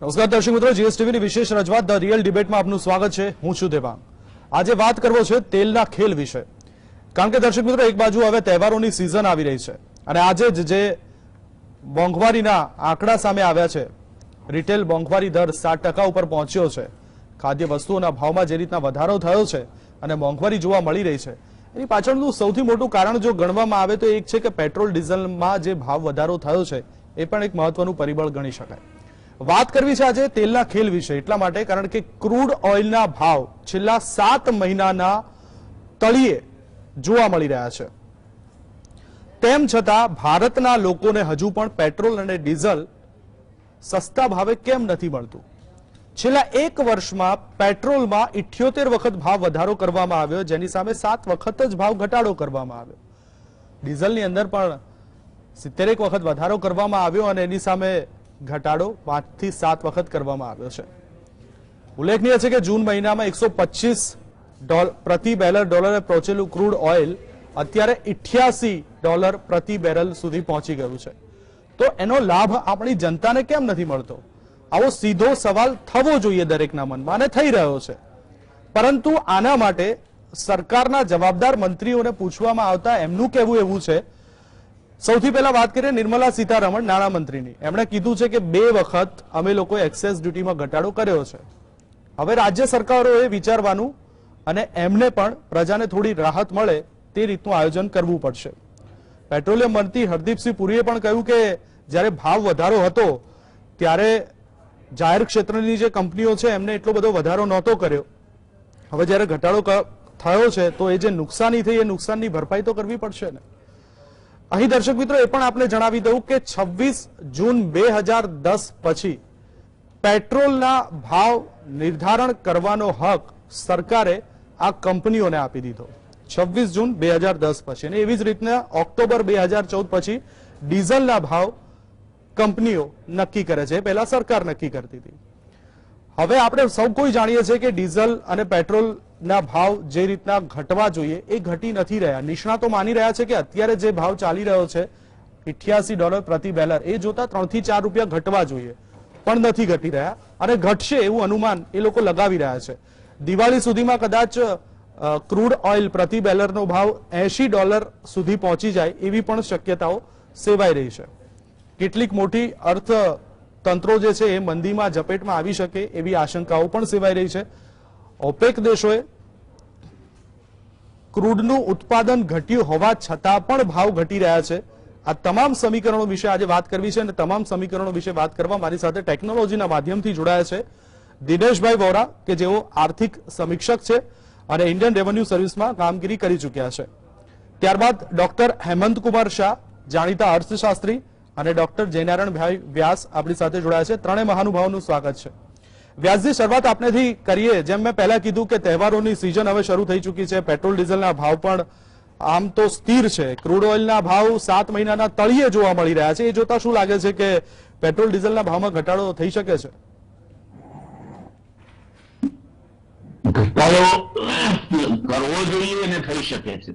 નમસ્કાર દર્શક મિત્રો, જીએસટીવીની વિશેષ રજૂઆત ધ રિયલ ડિબેટમાં આપનું સ્વાગત છે। હું છું દેવાંગ। આજે વાત કરવો છે તેલના ખેલ વિશે, કારણ કે દર્શક મિત્રો, એક બાજુ હવે તહેવારોની સિઝન આવી રહી છે અને આજે જ જે મોંઘવારીના આંકડા સામે આવ્યા છે, રિટેલ મોંઘવારી દર 7% ઉપર પહોંચ્યો છે। ખાદ્ય વસ્તુઓના ભાવમાં જે રીતના વધારો થયો છે અને મોંઘવારી જોવા મળી રહી છે, એની પાછળનું સૌથી મોટું કારણ જો ગણવામાં આવે તો એક છે કે પેટ્રોલ ડીઝલમાં જે ભાવ વધારો થયો છે એ પણ એક મહત્વનું પરિબળ ગણી શકાય। વાત કરવી છે આજે તેલના ખેલ વિશે, એટલા માટે કારણ કે ક્રૂડ ઓઇલના ભાવ છેલ્લા 7 મહિનાના તળિયે જોવા મળી રહ્યા છે। તેમ છતાં ભારતના લોકોને હજુ પણ પેટ્રોલ અને ડીઝલ સસ્તા ભાવે કેમ નથી મળતું? છેલ્લા 1 વર્ષમાં પેટ્રોલમાં 78 વખત ભાવ વધારો કરવામાં આવ્યો, જેની સામે 7 વખત જ ભાવ ઘટાડો કરવામાં આવ્યો। ડીઝલની અંદર પણ 70 વખત વધારો કરવામાં આવ્યો અને એની સામે ઘટાડો 5 થી 7 વખત કરવામાં આવ્યો છે। ઉલ્લેખનીય છે કે જૂન મહિનામાં $125 પ્રતિ બેરલ ડોલરે પહોંચેલું ક્રૂડ ઓઇલ અત્યારે $88 પ્રતિ બેરલ સુધી પહોંચી ગયું છે। તો એનો લાભ આપણી જનતાને કેમ નથી મળતો? આવો સીધો સવાલ થવો જોઈએ દરેકના મનમાં, અને થઈ રહ્યો છે। પરંતુ આના માટે સરકારના જવાબદાર મંત્રીઓને પૂછવામાં આવતા એમનું કહેવું એવું છે, સૌથી પહેલા વાત કરીએ નિર્મલા સીતારમણ નાણામંત્રીની। એમણે કીધું છે કે 2 વખત અમે લોકોએ એક્સાઇઝ ડ્યુટીમાં ઘટાડો કર્યો છે। હવે રાજ્ય સરકારોએ વિચારવાનું અને એમને પણ પ્રજાને થોડી રાહત મળે તે રીતનું આયોજન કરવું પડશે। પેટ્રોલિયમ મંત્રી હરદીપસિંહ પુરીએ પણ કહ્યું કે જ્યારે ભાવ વધારો હતો ત્યારે જાહેર ક્ષેત્રની જે કંપનીઓ છે એમને એટલો બધો વધારો નહોતો કર્યો। હવે જ્યારે ઘટાડો થયો છે તો એ જે નુકસાની થઈ એ નુકસાનની ભરપાઈ તો કરવી પડશે ને। અહીં દર્શક મિત્રો એ પણ આપણે જણાવી દઉં કે 26 જૂન 2010 પછી પેટ્રોલના ભાવ નિર્ધારણ કરવાનો હક સરકારે આ કંપનીઓને આપી દીધો। 26 જૂન 2010 પછી, અને એવી જ રીતના ઓક્ટોબર 2014 પછી ડીઝલના ભાવ કંપનીઓ નક્કી કરે છે, પહેલા સરકાર નક્કી કરતી હતી। હવે આપણે સૌ કોઈ જાણીએ છીએ કે ડીઝલ અને પેટ્રોલના ભાવ જે રીતના ઘટવા જોઈએ એ ઘટી નથી રહ્યા। નિષ્ણાતો માની રહ્યા છે કે અત્યારે જે ભાવ ચાલી રહ્યો છે $88 પ્રતિ બેરલ, એ જોતા 3 થી 4 રૂપિયા ઘટવા જોઈએ, પણ નથી ઘટી રહ્યા અને ઘટશે એવું અનુમાન એ લોકો લગાવી રહ્યા છે। દિવાળી સુધીમાં કદાચ ક્રૂડ ઓઇલ પ્રતિ બેરલનો ભાવ $80 સુધી પહોંચી જાય એવી પણ શક્યતાઓ સેવાઈ રહી છે। કેટલીક મોટી અર્થતંત્રો જે છે એ મંદીમાં ઝપેટમાં આવી શકે એવી આશંકાઓ પણ સેવાઈ રહી છે। ઓપેક દેશોએ ક્રૂડનું ઉત્પાદન ઘટ્યું હોવા છતાં પણ ભાવ ઘટી રહ્યા છે। આ તમામ સમીકરણો વિશે આજે વાત કરવી છે અને તમામ સમીકરણો વિશે વાત કરવા મારી સાથે ટેકનોલોજીના માધ્યમથી જોડાયા છે દિનેશભાઈ વોરા, કે જેઓ આર્થિક સમીક્ષક છે અને ઇન્ડિયન રેવન્યુ સર્વિસમાં કામગીરી કરી ચૂક્યા છે। ત્યારબાદ ડોક્ટર હેમંત કુમાર શાહ, જાણીતા અર્થશાસ્ત્રી, અને ડોક્ટર જયનારાયણભાઈ વ્યાસ આપણી સાથે જોડાયા છે। ત્રણેય મહાનુભાવોનું સ્વાગત છે। વ્યાસજી, શરૂઆત આપનેથી કરીએ। જેમ મેં પહેલા કીધું કે તહેવારોની સિઝન હવે શરૂ થઈ ચૂકી છે, પેટ્રોલ ડીઝલના ભાવ પણ આમ તો સ્થિર છે, ક્રૂડ ઓઇલના ભાવ 7 મહિનાના તળિયે જોવા મળી રહ્યા છે। એ જોતા શું લાગે છે કે પેટ્રોલ ડીઝલના ભાવમાં ઘટાડો થઈ શકે છે? ઘટાડો કરવો જોઈએ અને થઈ શકે છે,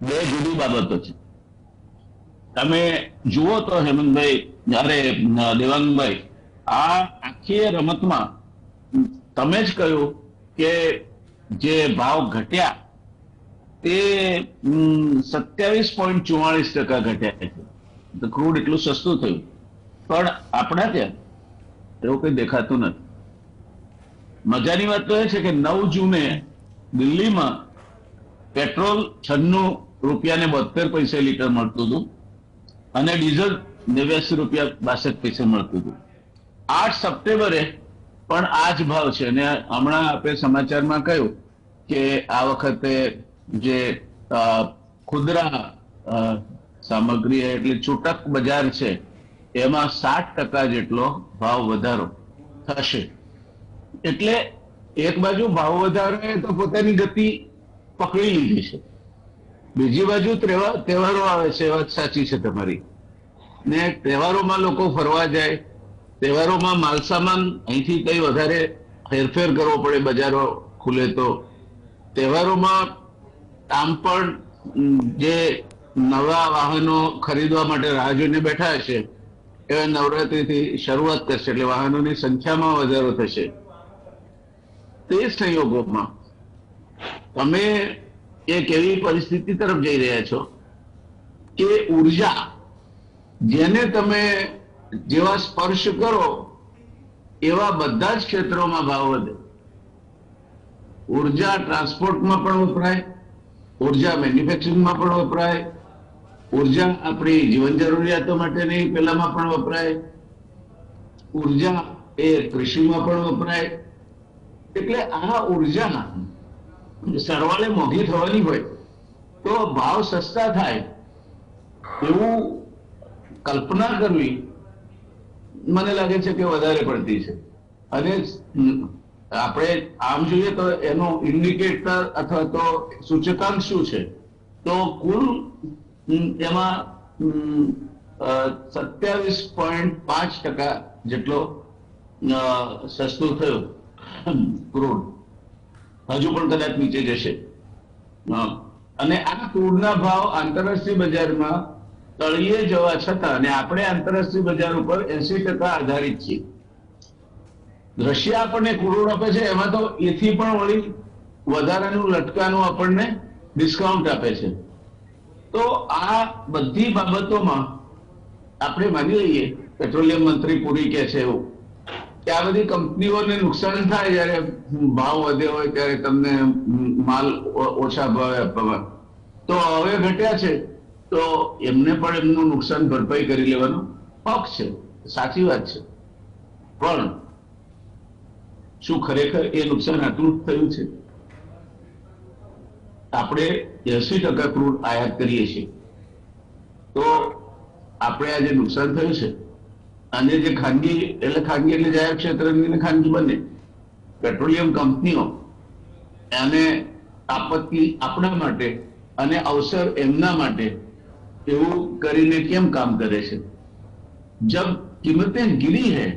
બે જુદી બાબતો છે। તમે જુઓ તો હેમંતભાઈ, અરે દેવાંગભાઈ, આ આખી રમતમાં તમે જ કહ્યું કે જે ભાવ ઘટ્યા તે 27.44% ઘટ્યા છે, તો ક્રૂડ એટલું સસ્તું થયું, પણ આપણા ત્યાં એવું કંઈ દેખાતું નથી। મજાની વાત તો એ છે કે 9 જૂને દિલ્હીમાં પેટ્રોલ 96 રૂપિયા ને 72 લીટર મળતું હતું અને ડીઝલ 89 રૂપિયા 62 પૈસે મળતું હતું। 8 સપ્ટેમ્બરે પણ આ જ ભાવ છે અને હમણાં આપણે સમાચારમાં કહ્યું કે આ વખતે જે ખુદરા સામગ્રી એટલે છૂટક બજાર છે એમાં 60% જેટલો ભાવ વધારો થશે। એટલે એક બાજુ ભાવ વધારોએ તો પોતાની ગતિ પકડી લીધી છે, બીજી બાજુ તહેવારો આવે છે, વાત સાચી છે તમારી, ને તહેવારોમાં લોકો ફરવા જાય, તહેવારોમાં માલસામાન અહીંથી કઈ વધારે હેરફેર કરવો પડે, બજારો ખુલે તો તહેવારોમાં આમ પણ જે નવા વાહનો ખરીદવા માટે રાહ જોઈને બેઠા છે એ નવરાત્રીથી શરૂઆત કરશે એટલે વાહનોની સંખ્યામાં વધારો થશે. તે સંયોગોમાં તમે એક એવી પરિસ્થિતિ તરફ જઈ રહ્યા છો કે ઉર્જા જેને તમે જેવા સ્પર્શ કરો એવા બધા જ ક્ષેત્રોમાં ભાવ વધે. ઉર્જા ટ્રાન્સપોર્ટમાં પણ વપરાય, ઉર્જા મેન્યુફેક્ચરિંગમાં પણ વપરાય, ઉર્જા આપણી જીવન જરૂરિયાતો માટેની પેલામાં પણ વપરાય, ઉર્જા એ કૃષિમાં પણ વપરાય. એટલે આ ઉર્જા સરવાળે મોંઘી થવાની હોય તો ભાવ સસ્તા થાય એવું કલ્પના કરવી મને લાગે છે કે વધારે પડતી છે. અને આપણે આમ જોઈએ તો એનો ઇન્ડિકેટર અથવા તો સૂચકાંક શું છે, તો કુલ એમાં 27.5% જેટલો સસ્તું થયું ક્રૂડ. હજુ પણ કદાચ નીચે જશે. અને આ ક્રૂડના ભાવ આંતરરાષ્ટ્રીય બજારમાં તળિયે જવા છતાં, અને આપણે આંતરરાષ્ટ્રીય બજાર ઉપર 80% આધારિત છીએ. રશિયા આપણને ક્રૂડ આપે છે, એમાં તો એથી પણ વળી વધારાનું લટકાનું આપણને ડિસ્કાઉન્ટ આપે છે. તો આ બધી બાબતોમાં આપણે માની લઈએ, પેટ્રોલિયમ મંત્રી પૂરી કહે છે એવું કે આ બધી કંપનીઓને નુકસાન થાય જયારે ભાવ વધે હોય ત્યારે તમને માલ ઓછા ભાવે આપવામાં, તો હવે ઘટ્યા છે તો એમને પણ એમનું નુકસાન ભરપાઈ કરી લેવાનો હક છે. સાચી વાત છે. પણ શું ખરેખર એ નુકસાન આટલું થયું છે? આપણે 80% ક્રૂડ આયાત કરીએ છીએ, તો આપણે આ જે નુકસાન થયું છે અને જે ખાનગી એટલે જાહેર ક્ષેત્રની ખાનગી બંને પેટ્રોલિયમ કંપનીઓ અને આપત્તિ આપણા માટે અને અવસર એમના માટે એવું કરીને કેમ કામ કરે છે? जब कीमतें गिरी है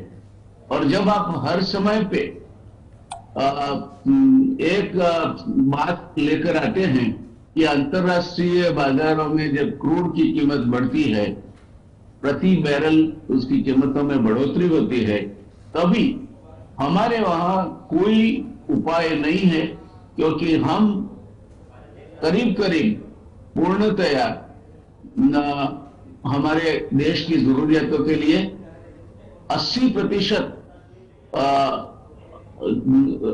और जब आप हर समय पे एक बात लेकर आते हैं कि अंतर्राष्ट्रीय बाजारों में जब क्रूड की कीमत बढ़ती है, प्रति बैरल उसकी कीमतों में बढ़ोतरी होती है, तभी हमारे वहां कोई उपाय नहीं है, क्योंकि हम करीब करीब पूर्णतया हमारे देश की जरूरियातों के लिए 80%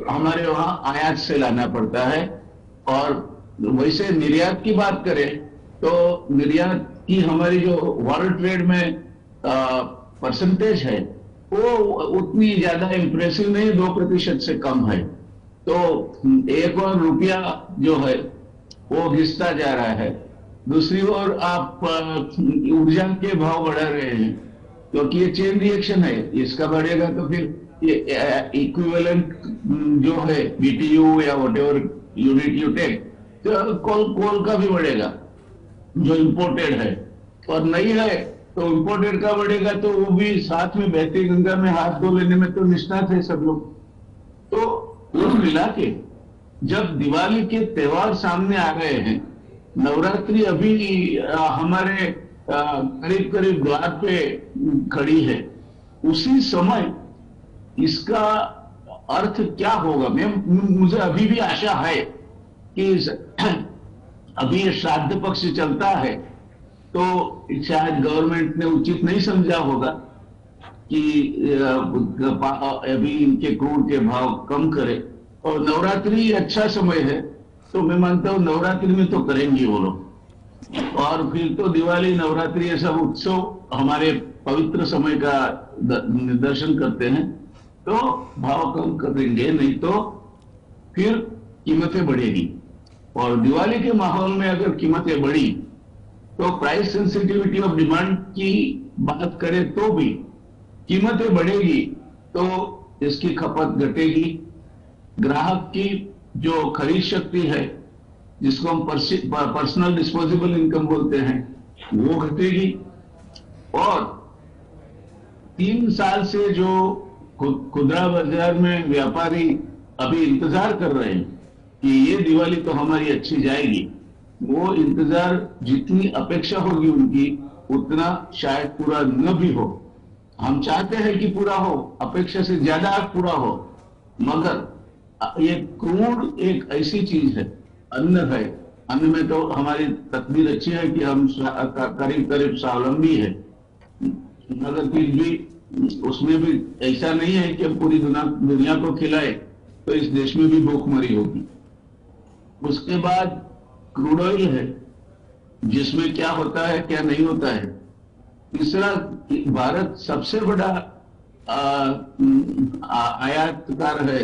हमारे वहां आयात से लाना पड़ता है. और वैसे निर्यात की बात करें तो निर्यात की हमारी जो वर्ल्ड ट्रेड में परसेंटेज है वो उतनी ज्यादा इंप्रेसिव नहीं, 2% से कम है. तो एक और रुपया जो है वो घिसता जा रहा है. दूसरी ओर आप ऊर्जा के भाव बढ़ा रहे हैं, क्योंकि ये चेन रिएक्शन है. इसका बढ़ेगा तो फिर ये इक्विवेलेंट जो है BTU या व्हाटएवर यूनिट यू टेक, तो कोल का भी बढ़ेगा जो इंपोर्टेड है, और नहीं है तो इंपोर्टेड का बढ़ेगा. तो वो भी साथ में बहती गंगा में हाथ धो लेने में तो निष्णात है सब लोग. तो कुल मिला के जब दिवाली के त्योहार सामने आ गए हैं, नवरात्रि अभी हमारे करीब करीब द्वार पे खड़ी है, उसी समय इसका अर्थ क्या होगा? मुझे अभी भी आशा है कि अभी ये श्राद्ध पक्ष चलता है, तो शायद गवर्नमेंट ने उचित नहीं समझा होगा कि अभी इनके क्रूड के भाव कम करे. और नवरात्रि अच्छा समय है, तो मैं मानता हूं नवरात्रि में तो करेंगे वो लोग. और फिर तो दिवाली, नवरात्रि ये सब उत्सव हमारे पवित्र समय का निदर्शन करते हैं, तो भाव कम करेंगे, नहीं तो फिर कीमतें बढ़ेगी. और दिवाली के माहौल में अगर कीमतें बढ़ी तो प्राइस सेंसिटिविटी ऑफ डिमांड की बात करें तो भी कीमतें बढ़ेगी तो इसकी खपत घटेगी. ग्राहक की जो खरीद शक्ति है, जिसको हम पर्सनल डिस्पोजेबल इनकम बोलते हैं, वो घटेगी. और 3 साल से जो खुदरा बाजार में व्यापारी अभी इंतजार कर रहे हैं कि ये दिवाली तो हमारी अच्छी जाएगी, वो इंतजार जितनी अपेक्षा होगी उनकी उतना शायद पूरा न भी हो. हम चाहते हैं कि पूरा हो, अपेक्षा से ज्यादा पूरा हो, मगर ये क्रूड एक ऐसी चीज है, अन्न है, अन्न में तो हमारी तकदीर अच्छी है कि हम करीब करीब स्वावलंबी है, मगर फिर भी उसमें भी ऐसा नहीं है कि हम पूरी दुनिया को खिलाए, तो इस देश में भी भूखमरी होगी। उसके बाद क्रूड ऑयल है, जिसमें क्या होता है क्या नहीं होता है। तीसरा, भारत सबसे बड़ा आयातकार है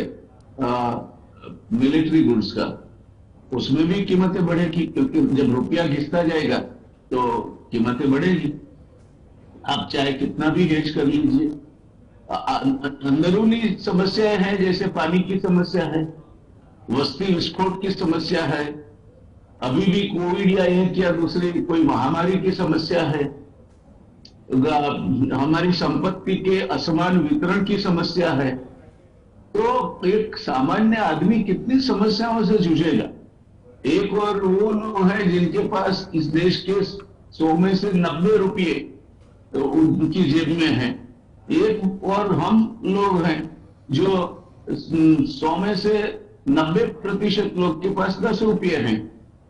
मिलिट्री गुड्स का, उसमें भी कीमतें बढ़ेगी, क्योंकि जब रुपया घिसता जाएगा तो कीमतें बढ़ेगी। आप चाहे कितना भी हेज कर लीजिए। अंदरूनी समस्याएं हैं, जैसे पानी की समस्या है, वस्ती विस्फोट की समस्या है, अभी भी कोविड या एक या दूसरी कोई महामारी की समस्या है, हमारी संपत्ति के असमान वितरण की समस्या है। तो एक सामान्य आदमी कितनी समस्याओं से जूझेगा। एक और वो लोग हैं जिनके पास इस देश के 100 में से 90 रुपये तो उनकी जेब में है, एक और हम लोग हैं जो 100 में से 90% लोग के पास 10 रुपये हैं।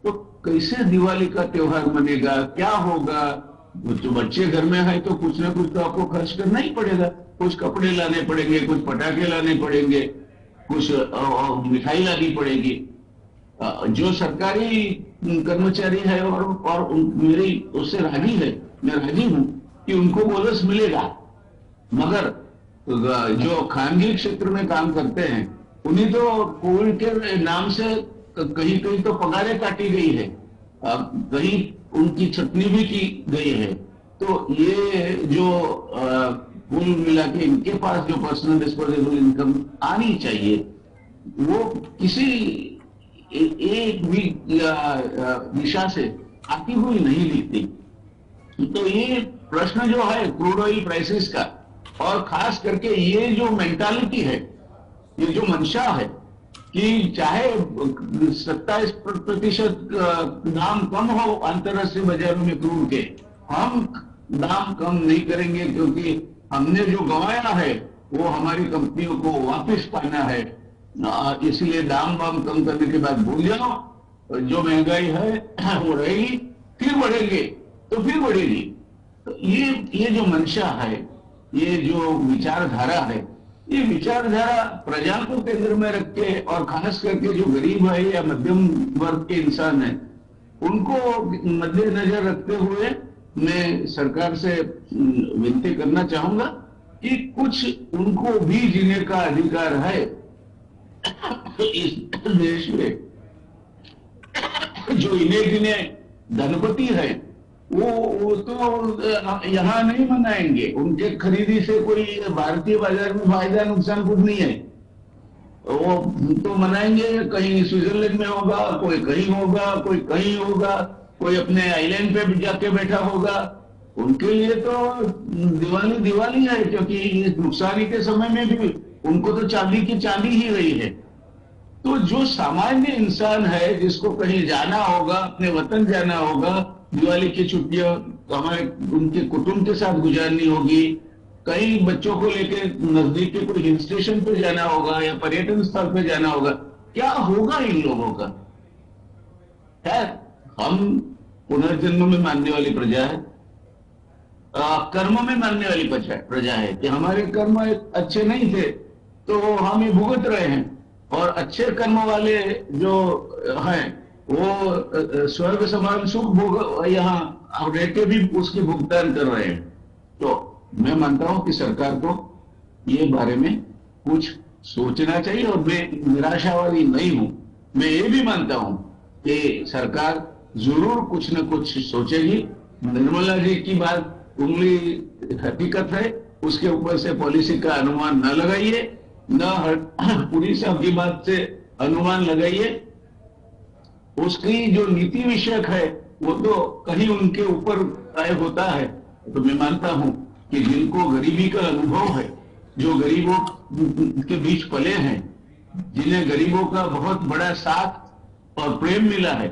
तो कैसे दिवाली का त्योहार मनेगा, क्या होगा। तो बच्चे घर में है तो कुछ ना कुछ तो आपको खर्च करना ही पड़ेगा, कुछ कपड़े लाने पड़ेंगे, कुछ पटाखे लाने पड़ेंगे, कुछ मिठाई लानी पड़ेगी। जो सरकारी कर्मचारी है और मेरी उससे राजी है, मैं राजी हूं कि उनको बोनस मिलेगा, मगर जो खानगी क्षेत्र में काम करते हैं उन्हें तो कोविड के नाम से कहीं कहीं तो पगारें काटी गई है, कहीं उनकी छटनी भी की गई है। तो ये जो कुल मिला के इनके पास जो पर्सनल डिस्पोजेबल इनकम आनी चाहिए वो किसी एक भी दिशा से आती हुई नहीं दिखती। तो ये प्रश्न जो है क्रूड ऑयल प्राइसेस का, और खास करके ये जो मेंटालिटी है, ये जो मंशा है कि चाहे 27% दाम कम हो अंतरराष्ट्रीय बाजारों में क्रूड के, हम दाम कम नहीं करेंगे, क्योंकि हमने जो गंवाया है वो हमारी कंपनियों को वापस पाना है। इसलिए दाम वाम कम करने के बाद भूल जाओ, जो महंगाई है वो रहेगी, फिर बढ़ेंगे तो फिर बढ़ेगी। तो ये जो मंशा है, ये जो विचारधारा है, ये विचारधारा प्रजा को केंद्र में रख के, और खास करके जो गरीब है या मध्यम वर्ग के इंसान है, उनको मद्देनजर रखते हुए मैं सरकार से विनती करना चाहूंगा कि कुछ उनको भी जीने का अधिकार है इस देश में। जो इन्हें गिने धनपति है वो तो यहाँ नहीं मनाएंगे, उनके खरीदी से कोई भारतीय बाजार में फायदा नुकसान कुछ नहीं है। वो तो मनाएंगे, कहीं स्विट्जरलैंड में होगा, कोई कहीं होगा, कोई कहीं होगा, कोई अपने आइलैंड पे जाके बैठा होगा। उनके लिए तो दिवाली दिवाली है, क्योंकि इस नुकसानी के समय में भी उनको तो चांदी की चांदी ही रही है। तो जो सामान्य इंसान है, जिसको कहीं जाना होगा, अपने वतन जाना होगा, दिवाली की छुट्टियां हमारे उनके कुटुंब के साथ गुजारनी होगी, कई बच्चों को लेके नजदीक के कोई हिल स्टेशन पे जाना होगा या पर्यटन स्थल पे जाना होगा, क्या होगा इन लोगों का। है हम पुनर्जन्म में मानने वाली प्रजा है, कर्म में मानने वाली प्रजा है कि हमारे कर्म अच्छे नहीं थे तो हम ये भुगत रहे हैं, और अच्छे कर्म वाले जो हैं वो स्वर्ग समान सुख भोग यहाँ रह के भी उसकी भुगतान कर रहे हैं। तो मैं मानता हूं कि सरकार को ये बारे में कुछ सोचना चाहिए, और मैं निराशावादी नहीं हूं। मैं ये भी मानता हूं कि सरकार जरूर कुछ न कुछ सोचेगी। निर्मला जी की बात उंगली हकीकत है, उसके ऊपर से पॉलिसी का अनुमान न लगाइए, न पूरी साहब की बात से अनुमान लगाइए। उसकी जो नीति विषयक है वो तो कहीं उनके ऊपर तय होता है। तो मैं मानता हूं कि जिनको गरीबी का अनुभव है, जो गरीबों के बीच पले हैं, जिन्हें गरीबों का बहुत बड़ा साथ और प्रेम मिला है,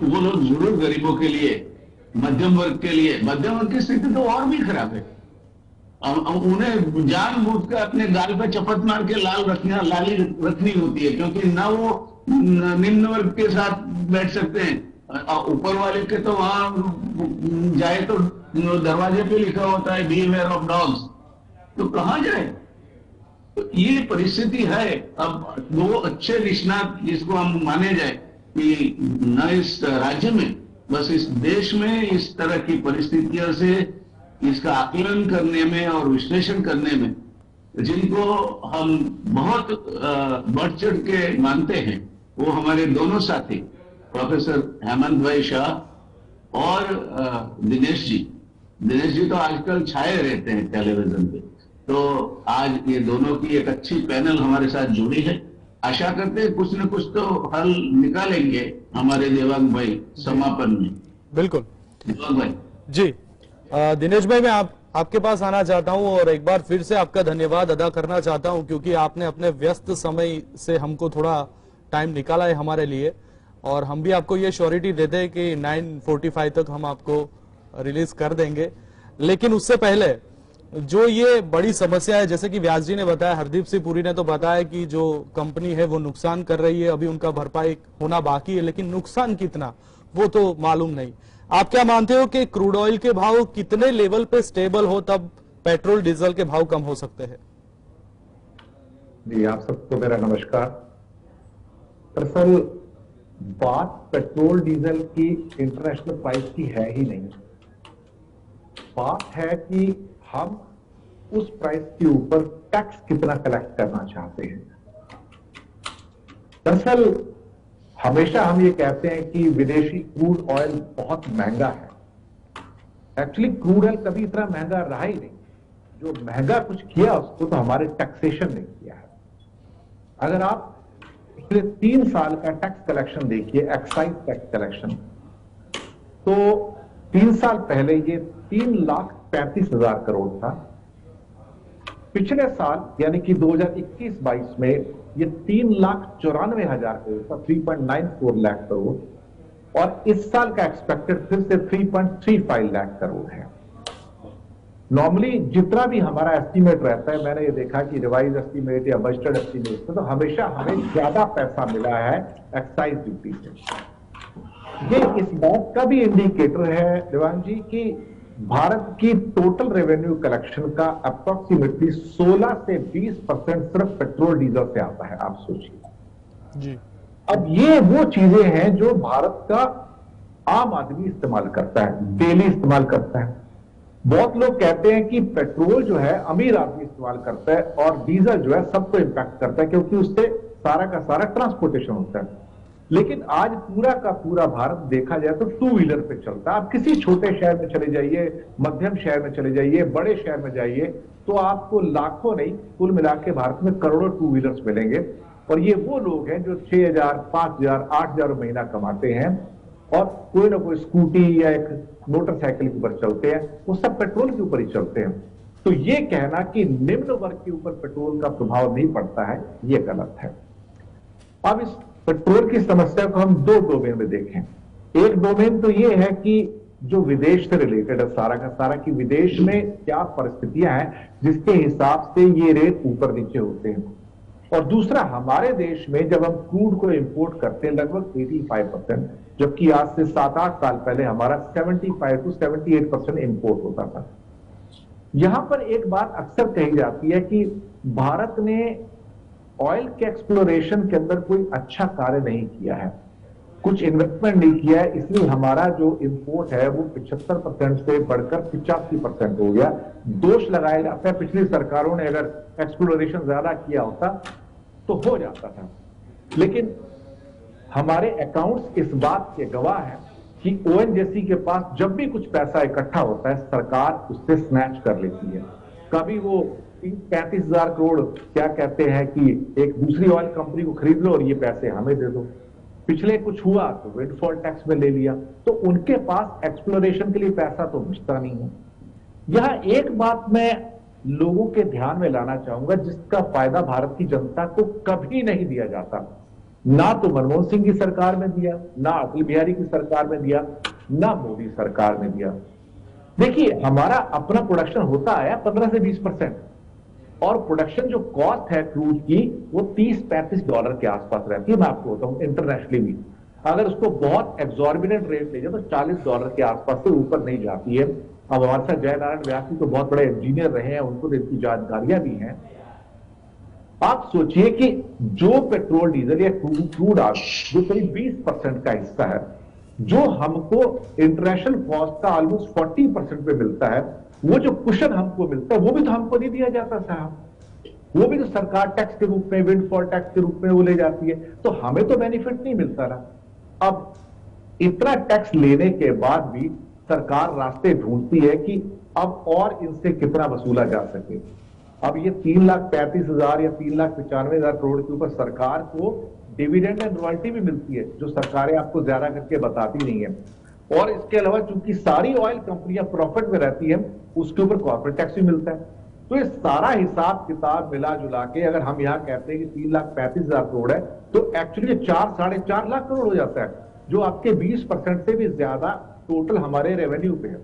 वो लोग जरूर गरीबों के लिए, मध्यम वर्ग के लिए, मध्यम वर्ग की स्थिति तो और भी खराब है, उन्हें जानबूझ कर अपने गाल पे चपत मार के लाली रखनी होती है, क्योंकि ना वो निम्न वर्ग के साथ बैठ सकते हैं। ऊपर वाले के तो वहां जाए तो दरवाजे पे लिखा होता है बीवेयर ऑफ डॉग्स, तो कहां जाए? तो ये परिस्थिति है। अब दो अच्छे निष्णात जिसको हम माने जाए कि न इस राज्य में, बस इस देश में इस तरह की परिस्थितियों से इसका आकलन करने में और विश्लेषण करने में जिनको हम बहुत बढ़ चढ़ के मानते हैं, वो हमारे दोनों साथी प्रोफेसर हेमंत भाई शाह और दिनेश जी तो आजकल छाए रहते हैं टेलीविजन पे। तो आज ये दोनों की एक अच्छी पैनल हमारे साथ जुड़ी है। आशा करते हैं कुछ न कुछ तो हल निकालेंगे हमारे देवांग भाई समापन में। बिल्कुल देवांग भाई जी। दिनेश भाई, मैं आपके पास आना चाहता हूं और एक बार फिर से आपका धन्यवाद अदा करना चाहता हूं, क्योंकि आपने अपने व्यस्त समय से हमको थोड़ा टाइम निकाला है हमारे लिए, और हम भी आपको ये श्योरिटी देते हैं कि 9:45 तक हम आपको रिलीज कर देंगे। लेकिन उससे पहले जो ये बड़ी समस्या है, जैसे कि व्यास जी ने बताया, हरदीप सिंह पुरी ने तो बताया कि जो कंपनी है वो नुकसान कर रही है, अभी उनका भरपाई होना बाकी है, लेकिन नुकसान कितना वो तो मालूम नहीं। आप क्या मानते हो कि क्रूड ऑयल के भाव कितने लेवल पे स्टेबल हो तब पेट्रोल डीजल के भाव कम हो सकते हैं? जी, आप सबको मेरा नमस्कार। दरअसल बात पेट्रोल डीजल की इंटरनेशनल प्राइस की है ही नहीं। बात है कि हम उस प्राइस के ऊपर टैक्स कितना कलेक्ट करना चाहते हैं। दरअसल हमेशा हम ये कहते हैं कि विदेशी क्रूड ऑयल बहुत महंगा है। एक्चुअली क्रूड ऑयल कभी इतना महंगा रहा ही नहीं। जो महंगा कुछ किया उसको तो हमारे टैक्सेशन ने किया है। अगर आप पिछले 3 साल का टैक्स कलेक्शन देखिए, एक्साइज टैक्स कलेक्शन, तो 3 साल पहले ये 3,35,000 करोड़ था। पिछले साल यानी कि 2021-22 में ये 3,94,000 करोड़ था, 3.94 लाख करोड़, और इस साल का एक्सपेक्टेड फिर से 3.35 लाख करोड़ है। नॉर्मली जितना भी हमारा एस्टीमेट रहता है, मैंने ये देखा कि रिवाइज एस्टीमेट या बजटेड एस्टीमेट से तो हमेशा हमें ज्यादा पैसा मिला है एक्साइज ड्यूटी से। ये इस बात का भी इंडिकेटर है देवांग जी कि भारत की टोटल रेवेन्यू कलेक्शन का अप्रोक्सीमेटली 16 से 20% सिर्फ पेट्रोल डीजल से आता है। आप सोचिए जी। अब ये वो चीजें हैं जो भारत का आम आदमी इस्तेमाल करता है, डेली इस्तेमाल करता है। बहुत लोग कहते हैं कि पेट्रोल जो है अमीर आदमी इस्तेमाल करता है और डीजल जो है सबको इंपैक्ट करता है, क्योंकि उससे सारा का सारा ट्रांसपोर्टेशन होता है। लेकिन आज पूरा का पूरा भारत देखा जाए तो 2 व्हीलर पे चलता है। आप किसी छोटे शहर में चले जाइए, मध्यम शहर में चले जाइए, बड़े शहर में जाइए, तो आपको लाखों नहीं, कुल मिला के भारत में करोड़ों 2 व्हीलर्स मिलेंगे। और ये वो लोग हैं जो 6,000, 5,000, 8,000 महीना कमाते हैं और कोई ना कोई स्कूटी या एक मोटरसाइकिल के ऊपर चलते हैं, वो सब पेट्रोल के ऊपर ही चलते हैं। तो ये कहना कि निम्न वर्ग के ऊपर पेट्रोल का प्रभाव नहीं पड़ता है, ये गलत है। अब इस पेट्रोल की समस्या को हम 2 डोमेन में देखें। एक डोमेन तो ये है कि जो विदेश से रिलेटेड है सारा का सारा, कि विदेश में क्या परिस्थितियां हैं जिसके हिसाब से ये रेट ऊपर नीचे होते हैं। और दूसरा, हमारे देश में जब हम क्रूड को इंपोर्ट करते हैं लगभग 85%, जबकि आज से 7-8 साल पहले हमारा 75 to 78% इंपोर्ट होता था। यहां पर एक बात अक्सर कही जाती है कि भारत ने ऑयल के एक्सप्लोरेशन के अंदर कोई अच्छा कार्य नहीं किया है, कुछ इन्वेस्टमेंट नहीं किया है, इसलिए हमारा जो इंपोर्ट है वो 75% से बढ़कर 85% हो गया। दोष लगाया जाता है पिछली सरकारों ने अगर एक्सप्लोरेशन ज्यादा किया होता तो हो जाता था। लेकिन हमारे अकाउंट्स इस बात के गवाह हैं कि ओएनजीसी के पास जब भी कुछ पैसा इकट्ठा होता है सरकार उससे स्नैच कर लेती है। कभी वो 35,000 करोड़ क्या कहते हैं कि एक दूसरी ऑयल कंपनी को खरीद लो और ये पैसे हमें दे दो। पिछले कुछ हुआ तो विंडफॉल टैक्स में ले लिया। तो उनके पास एक्सप्लोरेशन के लिए पैसा तो बचता नहीं है। यहां एक बात मैं लोगों के ध्यान में लाना चाहूंगा जिसका फायदा भारत की जनता को कभी नहीं दिया जाता। ना तो मनमोहन सिंह की सरकार में दिया, ना अटल बिहारी की सरकार में दिया, ना मोदी सरकार में दिया। देखिए, हमारा अपना प्रोडक्शन होता आया 15 से 20%, और प्रोडक्शन जो कॉस्ट है क्रूड की वो 30-35 डॉलर के आसपास रहती है। मैं आपको बताऊं इंटरनेशनली भी अगर उसको बहुत एग्जॉर्बिनेंट रेट ले जाए तो 40 डॉलर के आसपास से ऊपर नहीं जाती है। अब हमारे साथ जयनारायण व्यास जी तो बहुत बड़े इंजीनियर रहे हैं, उनको इनकी जानकारियां भी हैं। आप सोचिए कि जो पेट्रोल डीजल या क्रूड ऑयल जो करीब 20% का हिस्सा है, जो हमको इंटरनेशनल कॉस्ट का ऑलमोस्ट 40% पे मिलता है, वो जो कुशन हमको मिलता है वो भी तो हमको नहीं दिया जाता साहब, वो भी तो सरकार टैक्स के रूप में, विंडफॉल टैक्स के रूप में वो ले जाती है, तो हमें तो बेनिफिट नहीं मिलता रहा। अब इतना टैक्स लेने के बाद भी सरकार रास्ते ढूंढती है कि अब और इनसे कितना वसूला जा सके। अब ये 3,35,000 या 3,95,000 करोड़ के ऊपर सरकार को डिविडेंड एंड रॉयल्टी भी मिलती है, जो सरकारें आपको ज्यादा करके बताती नहीं है। और इसके अलावा चूंकि सारी ऑयल कंपनियां प्रॉफिट में रहती है, उसके ऊपर कॉर्पोरेट टैक्स भी मिलता है। तो ये सारा हिसाब किताब मिला जुला के अगर हम यहां कहते हैं कि 3,35,000 करोड़ है, तो एक्चुअली 4-4.5 लाख करोड़ हो जाता है, जो आपके 20% से भी ज्यादा टोटल हमारे रेवेन्यू पे है।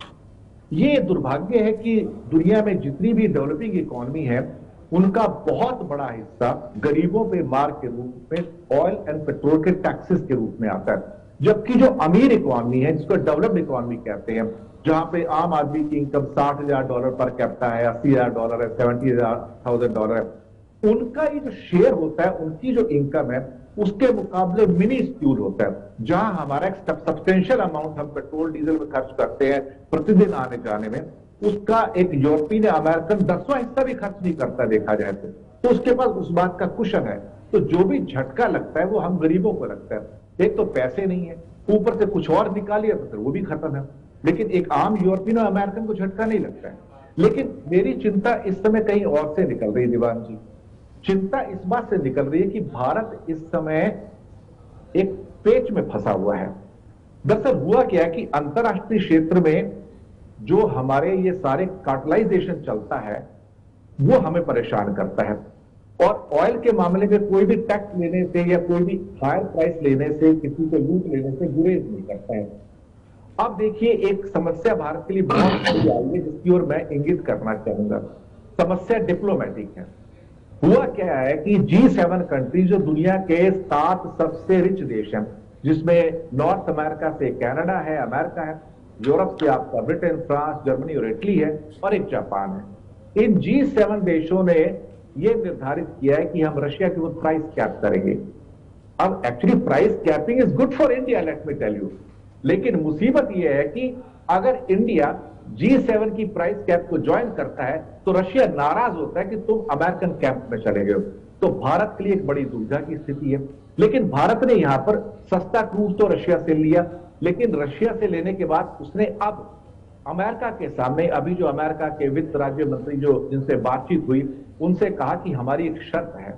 ये दुर्भाग्य है कि दुनिया में जितनी भी डेवलपिंग इकोनॉमी है, उनका बहुत बड़ा हिस्सा गरीबों पे मार के रूप में ऑयल एंड पेट्रोल के टैक्सेस के रूप में आता है, जबकि जो अमीर इकोनॉमी है, जिसको डेवलप्ड इकोनॉमी कहते हैं, जहां पे आम आदमी की इनकम $60,000 पर कैपिटा है, $80,000 है, $70,000 है, उनका ये जो शेयर होता है, उनकी जो इनकम है, उसके मुकाबले मिनी स्क्यूल होता है। जहां हमारा एक सब्सटेंशियल अमाउंट हम पेट्रोल डीजल में खर्च करते हैं प्रतिदिन आने जाने में, उसका एक यूरोपियन या अमेरिकन 10वां हिस्सा भी खर्च नहीं करता देखा जाए तो उसके पास उस बात का कुशन है। तो जो भी झटका लगता है वो हम गरीबों को लगता है। एक तो पैसे नहीं है, ऊपर से कुछ और निकालिए तो फिर वो भी खत्म है। लेकिन एक आम यूरोपियन और अमेरिकन को झटका नहीं लगता है। लेकिन मेरी चिंता इस समय कहीं और से निकल रही है दीवान जी। चिंता इस बात से निकल रही है कि भारत इस समय एक पेच में फंसा हुआ है। दरअसल हुआ क्या है कि अंतरराष्ट्रीय क्षेत्र में जो हमारे ये सारे कार्टलाइजेशन चलता है वो हमें परेशान करता है, और ऑयल के मामले में कोई भी टैक्स लेने से या कोई भी हायर प्राइस लेने से, किसी को लूट लेने से गुरेज नहीं करता है। अब देखिए, एक समस्या भारत के लिए बहुत बड़ी आई है जिसकी ओर मैं इंगित करना चाहूंगा। समस्या डिप्लोमेटिक है। हुआ क्या है कि G7 कंट्री जो दुनिया के 7 सबसे रिच देश हैं, जिसमें नॉर्थ अमेरिका से कनाडा है, अमेरिका है, यूरोप से आपका ब्रिटेन, फ्रांस, जर्मनी और इटली है, और एक जापान है। इन G7 देशों ने यह निर्धारित किया है कि हम रशिया के ऊपर प्राइस कैप करेंगे। अब actually price capping is good for India, let me tell you. लेकिन मुसीबत यह है कि अगर इंडिया G7 की प्राइस कैप को ज्वाइन करता है तो रशिया नाराज होता है कि तुम अमेरिकन कैंप में चले गए हो। तो भारत के लिए एक बड़ी दुविधा की स्थिति है। लेकिन भारत ने यहां पर सस्ता क्रूड तो रशिया से लिया, लेकिन रशिया से लेने के बाद उसने अब अमेरिका के सामने, अभी जो अमेरिका के वित्त राज्य मंत्री जो जिनसे बातचीत हुई, उनसे कहा कि हमारी एक शर्त है।